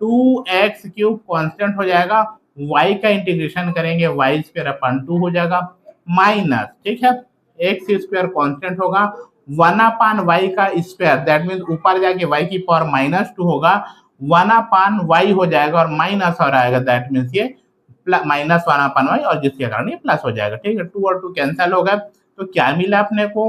2x क्यूब कांस्टेंट हो जाएगा, y का इंटीग्रेशन करेंगे y स्क्वायर अपान 2 हो जाएगा माइनस, ठीक है, एक्स स्क्वायर कांस्टेंट होगा 1 अपान वाई का स्क्वायर, दैट मीन्स ऊपर जाके y की पावर -2 होगा, 1 अपान y हो जाएगा और माइनस और आएगा, दैट मीन्स ये माइनस 1 अपान वाई, और जिसके कारण ये प्लस हो जाएगा, ठीक है। 2 और 2 कैंसिल होगा, तो क्या मिला अपने को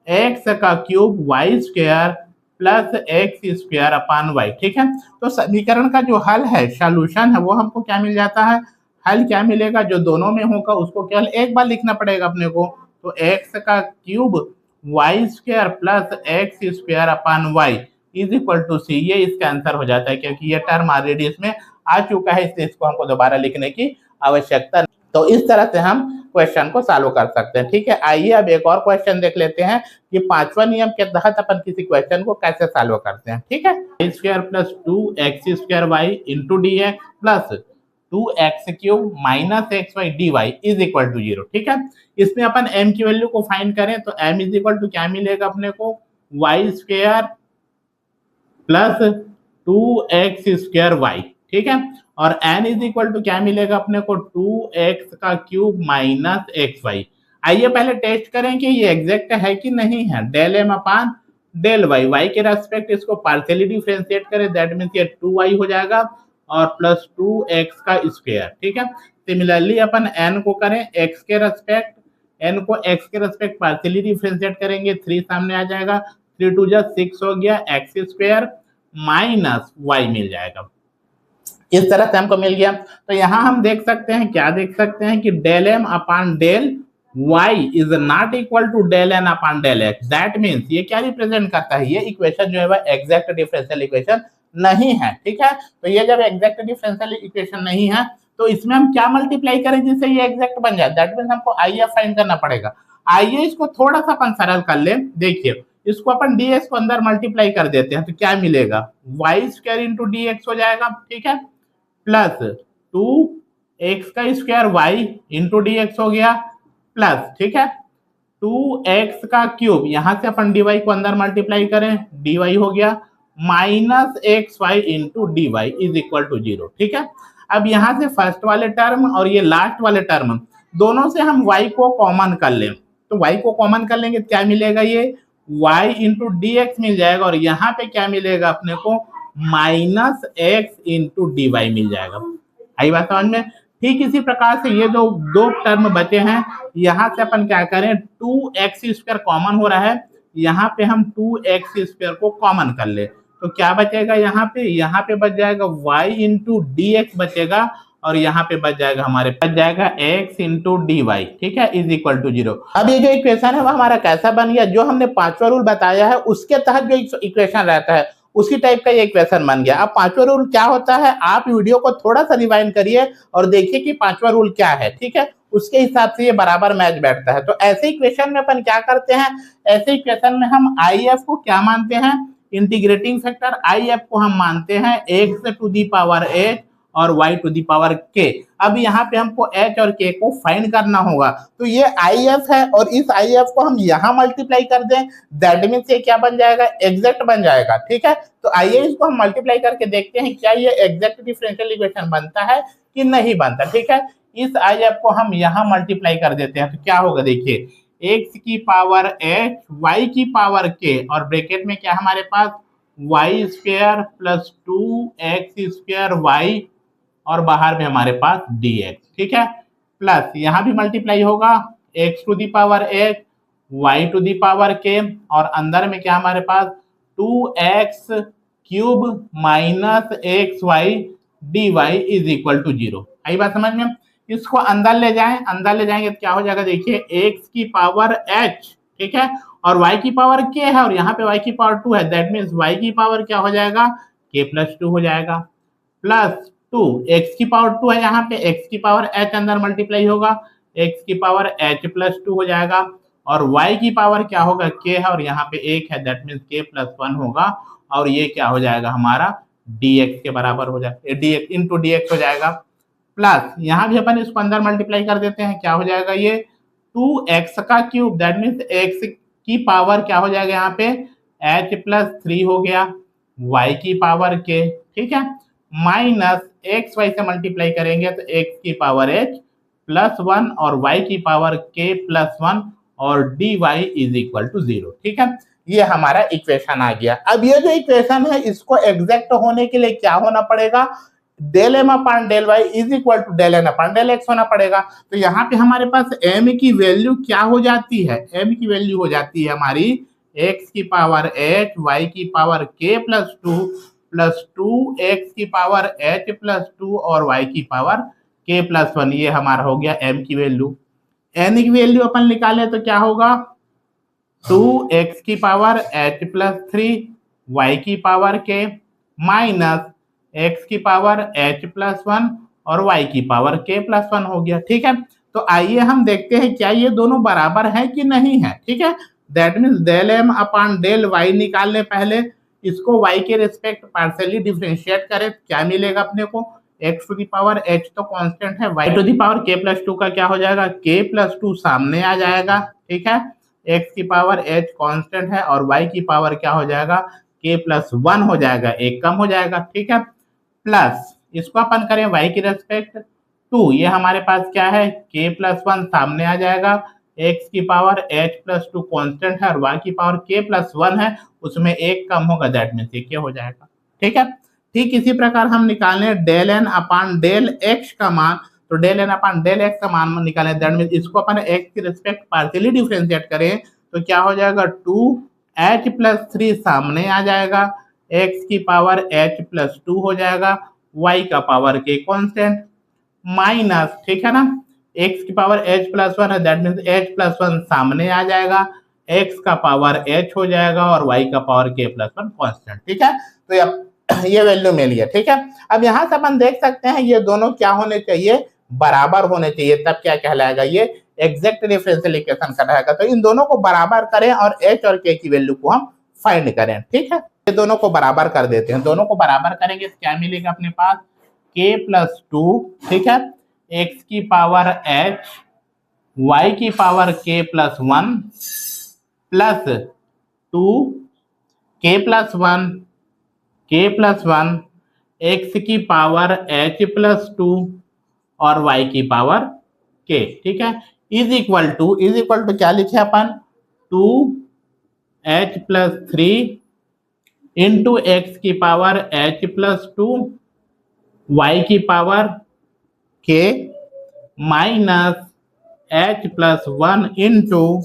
x का cube y square plus x square upon y, ठीक है। तो समीकरण का जो हल है, सॉल्यूशन है, वो हमको क्या मिल जाता है, हल क्या मिलेगा, जो दोनों में होगा उसको केवल एक बार लिखना पड़ेगा अपने को। तो x का cube y square plus x square upon y is equal to c, ये इसका आंसर हो जाता है, क्योंकि ये टर्म ऑलरेडी इसमें आ चुका है, इसलिए इसको हमको दोबारा लिखने की आवश्यकता। तो इस तरह से हम क्वेश्चन को सॉल्व कर सकते हैं, ठीक है। आइए अब एक और क्वेश्चन देख लेते हैं कि पांचवा नियम के तहत अपन किसी क्वेश्चन को कैसे सॉल्व करते हैं, ठीक है। y square plus 2x square y into D x plus 2x cube minus x y d Y is equal to 0, ठीक है। इसमें अपन m की वैल्यू को फाइंड करें तो m इज इक्वल टू क्या मिलेगा अपने को, y square plus 2x square y, ठीक है, और n इज इक्वल टू क्या मिलेगा अपने को 2x का क्यूब माइनस एक्स वाई। आइए पहले टेस्ट करें कि ये एग्जैक्ट है कि नहीं है, del M upon del y, y के रेस्पेक्ट इसको पार्शियली डिफरेंशिएट करें, दैट मींस ये 2y हो जाएगा और प्लस 2x का स्क्वायर, ठीक है। सिमिलरली अपन n को करें x के रेस्पेक्ट, n को x के रेस्पेक्ट पार्शियली डिफरेंशिएट करेंगे, 3 सामने आ जाएगा, 3 2 जा 6 हो गया, x स्क्वायर माइनस y मिल जाएगा। इस तरह से हमको मिल गया। तो यहाँ हम देख सकते हैं, क्या देख सकते हैं कि del M upon del y is not equal to del N upon del x, that means ये क्या रिप्रेजेंट करता है, ये इक्वेशन जो है वह एग्जैक्ट डिफरेंशियल इक्वेशन नहीं है, ठीक है। तो ये जब एग्जैक्ट डिफरेंशियल इक्वेशन नहीं है तो इसमें हम क्या मल्टीप्लाई करें जिससे ये एग्जैक्ट बन जाए, दैट मीन्स हमको आई एफ फाइंड करना पड़ेगा। आइए इसको थोड़ा सा अपन सरल कर ले, देखिए इसको अपन dx को अंदर मल्टीप्लाई कर देते हैं तो क्या मिलेगा, y square into D x हो जाएगा, ठीक है, प्लस 2x का square y into D x हो गया प्लस, ठीक है, 2x का क्यूब, यहां से अपन dy को अंदर मल्टीप्लाई करें, dy हो गया minus x y into D Y is equal to 0, ठीक है। अब यहां से फर्स्ट वाले टर्म और ये लास्ट वाले टर्म दोनों से हम y को कॉमन कर लें, तो y को कॉमन कर लेंगे क्या मिलेगा, ये y इंटू डी एक्स मिल जाएगा, और यहाँ पे क्या मिलेगा अपने को minus x into D y मिल जाएगा। आई बात समझ में। ठीक इसी प्रकार से ये जो दो टर्म बचे हैं, यहाँ से अपन क्या करें, 2x स्क्वायर कॉमन हो रहा है, यहाँ पे हम 2x स्क्वायर को कॉमन कर ले तो क्या बचेगा, यहाँ पे बच जाएगा y इंटू डी एक्स बचेगा, और यहाँ पे बच जाएगा हमारे बच जाएगा x इंटू डी वाई, ठीक है, इज इक्वल टू 0। अब ये जो इक्वेशन है वो हमारा कैसा बन गया, जो हमने पांचवा रूल बताया है उसके तहत जो इक्वेशन रहता है उसी टाइप का ये इक्वेशन बन गया। अब पांचवा रूल क्या होता है, आप वीडियो को थोड़ा सा रिवाइंड करिए और देखिए कि पांचवा रूल क्या है, ठीक है, उसके हिसाब से ये बराबर मैच बैठता है। तो ऐसे इक्वेशन में अपन क्या करते हैं, ऐसे इक्वेशन में हम आई एफ को क्या मानते हैं, इंटीग्रेटिंग फैक्टर आई एफ को हम मानते हैं x to the power h और y to the power k। अब यहाँ पे हमको h और k को फाइंड करना होगा, तो ये आई एफ है और इस आई एफ को हम यहाँ मल्टीप्लाई कर दें, दैट मीन्स ये क्या बन जाएगा, एग्जैक्ट बन जाएगा, ठीक है। तो आइए इसको हम मल्टीप्लाई करके देखते हैं क्या ये एग्जैक्ट डिफरेंशियल इक्वेशन बनता है कि नहीं बनता, ठीक है। इस आई एफ को हम यहाँ मल्टीप्लाई कर देते हैं तो क्या होगा, देखिए एक्स की पावर एच वाई की पावर के, और ब्रैकेट में क्या हमारे पास y square plus 2x² y, और बाहर में हमारे पास dx, ठीक है। प्लस यहाँ भी मल्टीप्लाई होगा x to the power h y to the power के, और अंदर में क्या हमारे पास 2x³ माइनस xy dy is equal to 0। आई बात समझ में? इसको अंदर ले जाएं, अंदर ले जाएंगे तो क्या हो जाएगा, देखिए x की पावर h, ठीक है, और y की पावर k है, और यहाँ पे y की पावर 2 है, दैट मीन्स y की पावर क्या हो जाएगा, k प्लस 2 हो जाएगा, प्लस 2 x की पावर 2 है, यहाँ पे x की पावर h अंदर मल्टीप्लाई होगा, x की पावर h प्लस 2 हो जाएगा, और y की पावर क्या होगा, k है, और यहाँ पे 1 है, दैट मीन्स k प्लस 1 होगा, और ये क्या हो जाएगा हमारा dx के बराबर हो जाएगा, dx इंटू dx हो जाएगा। प्लस यहाँ भी अपन इसको अंदर मल्टीप्लाई कर देते हैं, क्या हो जाएगा ये 2x का क्यूब, दैट मीन्स x की पावर क्या हो जाएगा यहाँ पे h प्लस 3 हो गया, y की पावर k, ठीक है, माइनस एक्स वाई से मल्टीप्लाई करेंगे तो x की पावर h प्लस 1 और y की पावर k प्लस 1 और dy इज इक्वल टू 0, ठीक है। ये हमारा इक्वेशन आ गया। अब ये जो इक्वेशन है इसको एग्जैक्ट होने के लिए क्या होना पड़ेगा, del M upon del y is equal to del N upon del x होना पड़ेगा। तो यहाँ पे हमारे पास एम की वैल्यू क्या हो जाती है, एम की वैल्यू हो जाती है हमारी एक्स की पावर एच वाई की पावर के प्लस 2 प्लस 2x की पावर h प्लस 2 और y की पावर k प्लस 1। ये हमारा हो गया m की वैल्यू। n की वैल्यू अपन निकाले तो क्या होगा 2x की पावर h प्लस 3 y की पावर k माइनस x की पावर h प्लस 1 और y की पावर k प्लस 1 हो गया, ठीक है। तो आइए हम देखते हैं क्या ये दोनों बराबर है कि नहीं है, ठीक है। That means del M upon del y निकालने, पहले इसको y के रिस्पेक्ट पार्शियली डिफरेंशिएट करें, क्या मिलेगा अपने को x to the power h तो कांस्टेंट है, y to the power k plus 2 का क्या हो जाएगा k प्लस 2 सामने आ जाएगा, ठीक है, x की पावर h कांस्टेंट है और y की पावर क्या हो जाएगा k प्लस 1 हो जाएगा, एक कम हो जाएगा, ठीक है। प्लस इसको अपन करें y की रेस्पेक्ट 2, ये हमारे पास क्या है k प्लस 1 सामने आ जाएगा, x की पावर h प्लस 2 कॉन्स्टेंट है और y की पावर k प्लस 1 है, उसमें एक कम होगा, दैट मीन्स ये क्या हो जाएगा, ठीक है। ठीक इसी प्रकार हम निकालें del N upon del x का मान, तो del N upon del x का मान निकालें, दैट मीन्स इसको अपन x की रिस्पेक्ट पार्शियली डिफरेंशिएट करें तो क्या हो जाएगा 2h प्लस 3 सामने आ जाएगा, x की पावर h प्लस 2 हो जाएगा, y का पावर k कॉन्स्टेंट माइनस, ठीक है ना, x की पावर h प्लस 1 है, दैट मीन्स h प्लस 1 सामने आ जाएगा, x का पावर h हो जाएगा और y का पावर k प्लस 1 कॉन्स्टेंट, ठीक है। तो ये वैल्यू मिल गया, ठीक है। अब यहाँ से अपन देख सकते हैं ये दोनों क्या होने चाहिए, बराबर होने चाहिए, तब क्या कहलाएगा ये एग्जैक्ट डिफरेंशियल इक्वेशन कहलाएगा। तो इन दोनों को बराबर करें और h और k की वैल्यू को हम फाइंड करें, ठीक है। ये दोनों को बराबर कर देते हैं, दोनों को बराबर करेंगे तो क्या मिलेगा अपने पास k प्लस 2, ठीक है, x की पावर h y की power k plus 1 plus 2 k plus 1 k plus 1 x की पावर h प्लस 2 और y की पावर k, ठीक है, इज इक्वल टू क्या लिखे अपन 2h प्लस 3 इंटू एक्स की पावर h प्लस 2 y की power k minus h plus 1 into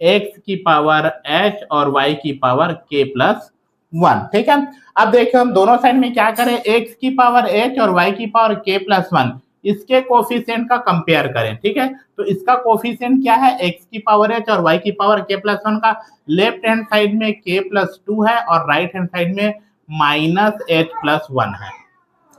x की पावर h और y की पावर k प्लस 1, ठीक है। अब देखिए हम दोनों साइड में क्या करें, x की पावर h और y की पावर k प्लस 1, इसके कोफिशिएंट का कंपेयर करें, ठीक है। तो इसका कोफिशिएंट क्या है, x की पावर h और y की पावर k प्लस 1 का लेफ्ट हैंड साइड में k प्लस 2 है और राइट हैंड साइड में माइनस h प्लस 1 है।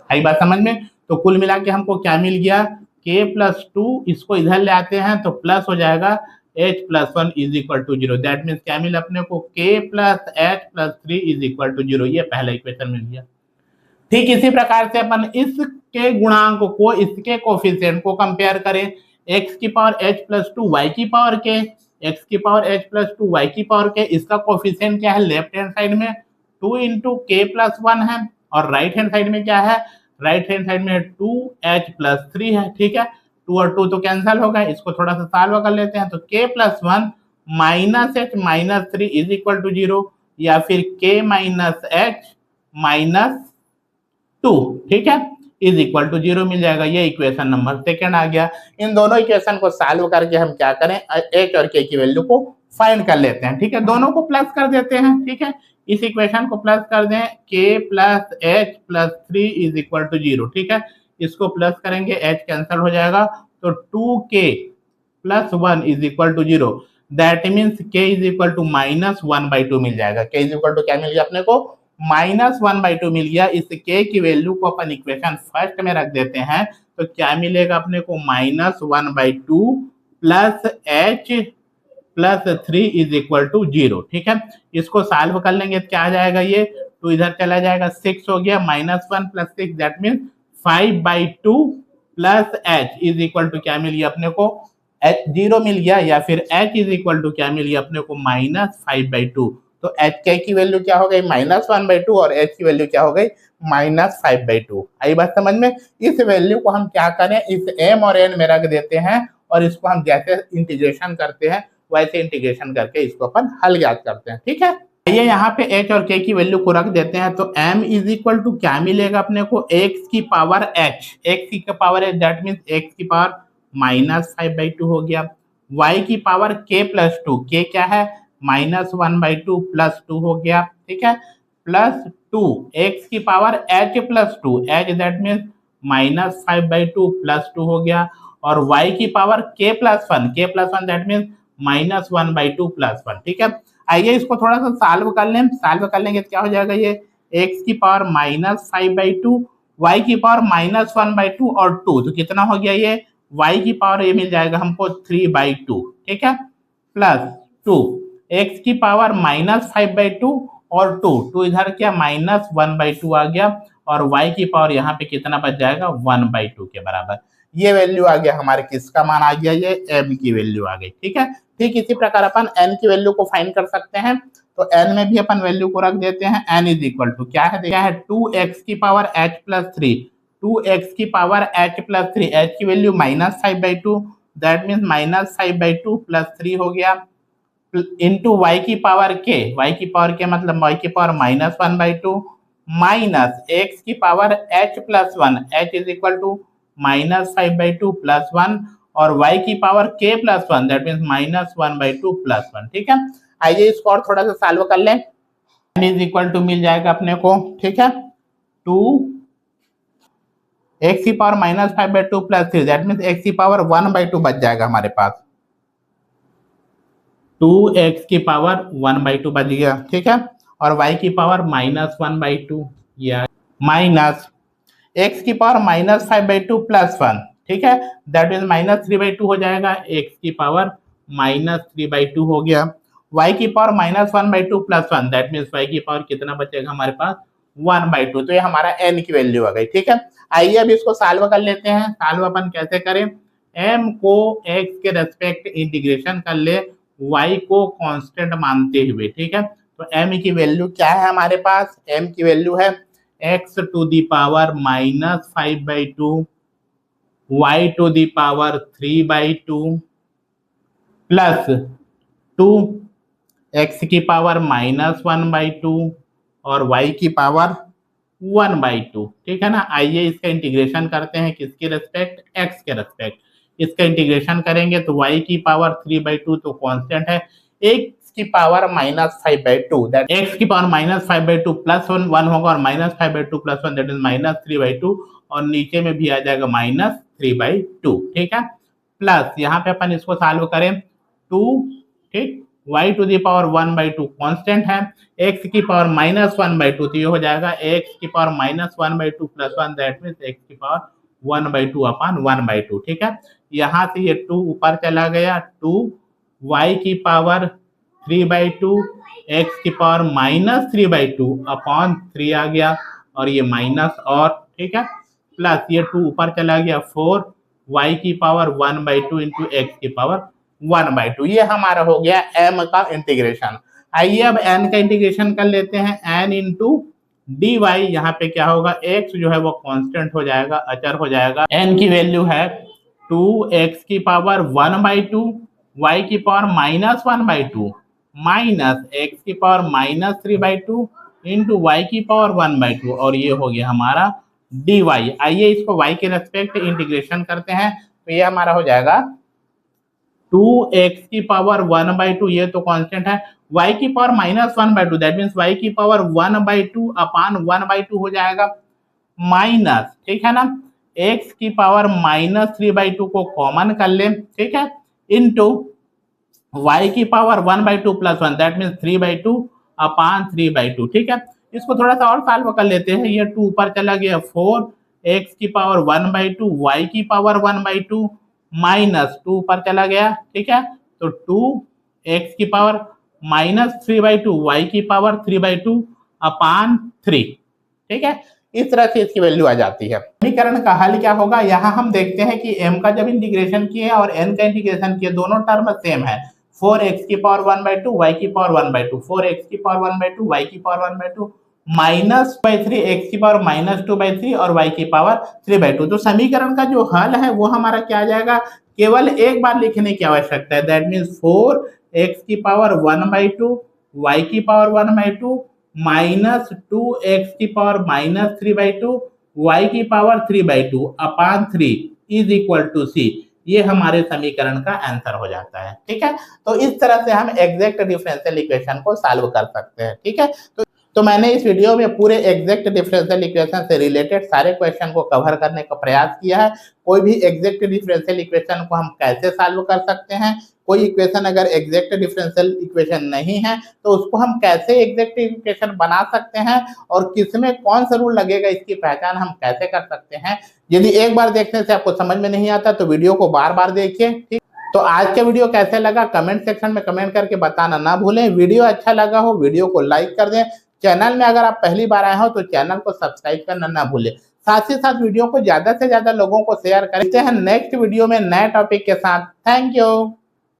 आई बात समझ में? तो कुल मिला के हमको क्या मिल गया k प्लस 2, इसको इधर ले आते हैं तो प्लस हो जाएगा h plus 1 is equal to 0, that means क्या मिला अपने को k plus h plus 3 is equal to 0, ये पहला इक्वेशन मिल गया। ठीक इसी प्रकार से अपन इसके गुणांक को इसके कोफिशिएंट को कंपेयर करें, x की पावर h प्लस 2 y की पावर k, x की पावर h प्लस 2 y की पावर k, इसका कोफिशिएंट क्या है लेफ्ट हैंड साइड में 2 इंटू k प्लस 1 है और राइट हैंड साइड में क्या है, राइट हैंड साइड में 2h प्लस 3 है, ठीक है। 2 और 2 तो कैंसिल होगा, इसको थोड़ा सा सॉल्व कर लेते हैं। तो k plus 1 minus h minus 3 is equal to 0, या फिर k माइनस एच माइनस 2, ठीक है, इज इक्वल टू 0 मिल जाएगा। ये इक्वेशन नंबर सेकेंड आ गया। इन दोनों इक्वेशन को सॉल्व करके हम क्या करें, h और k की वैल्यू को फाइंड कर लेते हैं, ठीक है। दोनों को प्लस कर देते हैं, ठीक है। इस इक्वेशन को प्लस कर दें, k plus h plus 3 is equal to 0, ठीक है। इसको प्लस करेंगे, h कैंसिल हो जाएगा, तो 2k plus 1 is equal to 0। That means k is equal to -1/2 मिल जाएगा। k इज इक्वल टू क्या मिल गया अपने को, -1/2 मिल गया। इस k की वैल्यू को अपन इक्वेशन फर्स्ट में रख देते हैं, तो क्या मिलेगा अपने को, -1/2 plus h plus 3 is equal to 0, ठीक है। इसको सॉल्व कर लेंगे तो क्या आ जाएगा, ये 2 इधर चला जाएगा, 6 हो गया, -1 प्लस 6 that means 5/2 plus h is equal to क्या मिल गया अपने को, h 0 मिल गया, या फिर h इज इक्वल टू क्या मिल गया अपने को, -5/2। तो h k की वैल्यू क्या हो गई, -1/2, और h की वैल्यू क्या हो गई, -5/2। आई बात समझ में। इस वैल्यू को हम क्या करें, इस m और n में रख देते हैं, और इसको हम जैसे इंटीग्रेशन करते हैं वैसे इंटीग्रेशन करके इसको अपन हल ज्ञात करते हैं, ठीक है। आइए यहाँ पे h और k की वैल्यू को रख देते हैं, तो m इज इक्वल टू क्या मिलेगा अपने को, x की पावर h, x की power h that means x की पावर -5/2 हो गया, y की पावर k प्लस 2, k क्या है, -1/2 प्लस 2 हो गया, ठीक है, प्लस 2 x की power h plus 2, h that means -5/2 plus 2 हो गया, और y की power k plus 1 that means -1/2 plus 1, ठीक है। आइए इसको थोड़ा सा सॉल्व कर लें, सॉल्व कर लेंगे तो क्या हो जाएगा, ये x की पावर -5/2, y की पावर -1/2 और 2, तो कितना हो गया, ये y की पावर ये मिल जाएगा हमको 3/2, ठीक है, प्लस 2 x की पावर -5/2 और 2 इधर क्या -1/2 आ गया, और y की पावर यहाँ पे कितना बच जाएगा, 1/2 के बराबर। ये वैल्यू आ गया हमारे, किसका मान आ गया, ये m की वैल्यू आ गई, ठीक है। ठीक इसी प्रकार अपन n की वैल्यू को फाइंड कर सकते हैं, तो n में भी अपन वैल्यू को रख देते हैं। n इज इक्वल टू क्या है 2x की पावर h प्लस 3, 2x की पावर h प्लस 3, h की वैल्यू -5/2 दैट मीन्स -5/2 प्लस 3 हो गया, इंटू y की पावर k मतलब y की पावर -1/2 माइनस x की power h plus 1, h is equal to -5/2 plus 1, और y की power k plus 1 that means -1/2 plus 1, ठीक है। आइए इसको और थोड़ा सा सॉल्व कर लें, n इज इक्वल टू मिल जाएगा अपने को, ठीक है, 2 x की power -5/2 plus 3 that means x की पावर 1/2 बच जाएगा हमारे पास, 2x की पावर 1/2 बच गया, ठीक है, और y की पावर -1/2 या माइनस x की पावर -5/2 प्लस 1, ठीक है, दैट मीन्स -3/2 हो जाएगा, x की पावर -3/2 हो गया, y की power -1/2 plus 1 that means y की पावर कितना बचेगा हमारे पास, 1/2। तो ये हमारा n की वैल्यू आ गई, ठीक है। आइए अब इसको सॉल्व कर लेते हैं। सॉल्व अपन कैसे करें, m को x के रेस्पेक्ट इंटीग्रेशन कर ले, y को कांस्टेंट मानते हुए, ठीक है। तो m की वैल्यू क्या है हमारे पास, m की वैल्यू है x to the power -5/2, y to the power 3/2 plus 2 x की पावर -1/2 और y की पावर 1/2, ठीक है ना। आइए इसका इंटीग्रेशन करते हैं, किसके रेस्पेक्ट, x के रेस्पेक्ट। इसका इंटीग्रेशन करेंगे तो y की पावर 3/2 तो कांस्टेंट है, x की पावर -5/2 दैट x की पावर -5/2 प्लस 1 होगा, और -5/2 प्लस 1 दैट इज -3/2, और नीचे में भी आ जाएगा -3/2, ठीक है, प्लस यहाँ पे अपन इसको सॉल्व करें 2, ठीक, y to the power 1/2 constant है, x की पावर -1/2 तो ये हो जाएगा x की power -1/2 plus 1 that means x की पावर 1/2 अपॉन 1/2, ठीक है। यहाँ से ये 2 ऊपर चला गया, 2 y की पावर 3/2 x की पावर -3/2 अपॉन 3 आ गया, और ये माइनस, और ठीक है, प्लस ये 2 ऊपर चला गया, 4 y की पावर 1/2 इंटू एक्स की पावर 1/2। ये हमारा हो गया m का इंटीग्रेशन। आइए अब n का इंटीग्रेशन कर लेते हैं, n इंटू डी वाई। यहाँ पे क्या होगा, x जो है वो कांस्टेंट हो जाएगा, अचर हो जाएगा, n की वैल्यू है 2x की पावर 1/2 y की पावर -1/2 माइनस x की पावर -3/2 इंटू वाई की पावर 1/2 और ये हो गया हमारा dy। आइए इसको y के रेस्पेक्ट इंटीग्रेशन करते हैं तो ये हमारा हो जाएगा 2x की पावर 1/2, ये तो कांस्टेंट है, y की पावर -1/2 दैट मीन्स y की पावर 1/2 अपान 1/2 हो जाएगा, माइनस, ठीक है ना, x की पावर -3/2 को कॉमन कर ले, ठीक है, इनटू y की पावर 1/2 प्लस 1 दैट मीन्स 3/2 अपान 3/2, ठीक है। इसको थोड़ा सा और सॉल्व कर लेते हैं, ये 2 ऊपर चला गया, 4x की पावर 1/2 y की पावर 1/2 माइनस 2 ऊपर चला गया, ठीक है, तो 2x की पावर -3/2 y की पावर 3/2 अपान 3, ठीक है। इस तरह से इसकी वैल्यू आ जाती है। समीकरण का हल क्या होगा, यहाँ हम देखते हैं कि m का जब इंटीग्रेशन किए और n का इंटीग्रेशन किए दोनों टर्म सेम है, 4x की पावर 1/2 y की पावर 1/2, 4x की पावर 1/2 y की पावर 1/2 -3 x की पावर -2/3 और y की पावर 3/2। तो समीकरण का जो हल है वो हमारा क्या आ जाएगा, केवल एक बार लिखने की आवश्यकता है, दैट मीन्स 4x की पावर 1/2 y की पावर 1/2 माइनस 2x की पावर -3/2 y की power 3/2 upon 3 is equal to c. ये हमारे समीकरण का आंसर हो जाता है, ठीक है। तो इस तरह से हम एग्जैक्ट डिफरेंशियल इक्वेशन को सॉल्व कर सकते हैं, ठीक है। तो मैंने इस वीडियो में पूरे एग्जैक्ट डिफरेंशियल इक्वेशन से रिलेटेड सारे क्वेश्चन को कवर करने का प्रयास किया है। कोई भी एग्जैक्ट डिफरेंशियल इक्वेशन को हम कैसे सॉल्व कर सकते हैं, कोई इक्वेशन अगर एग्जैक्ट डिफरेंशियल इक्वेशन नहीं है तो उसको हम कैसे एग्जैक्ट इक्वेशन बना सकते हैं और किसमें कौन सा रूल लगेगा, इसकी पहचान हम कैसे कर सकते हैं। यदि एक बार देखने से आपको समझ में नहीं आता तो वीडियो को बार बार देखिए, ठीक। तो आज का वीडियो कैसे लगा कमेंट सेक्शन में कमेंट करके बताना ना भूलें। वीडियो अच्छा लगा हो वीडियो को लाइक कर दें। चैनल में अगर आप पहली बार आए हो तो चैनल को सब्सक्राइब करना ना भूलें। साथ ही साथ वीडियो को ज्यादा से ज्यादा लोगों को शेयर करते हैं नेक्स्ट वीडियो में नए टॉपिक के साथ। Thank you.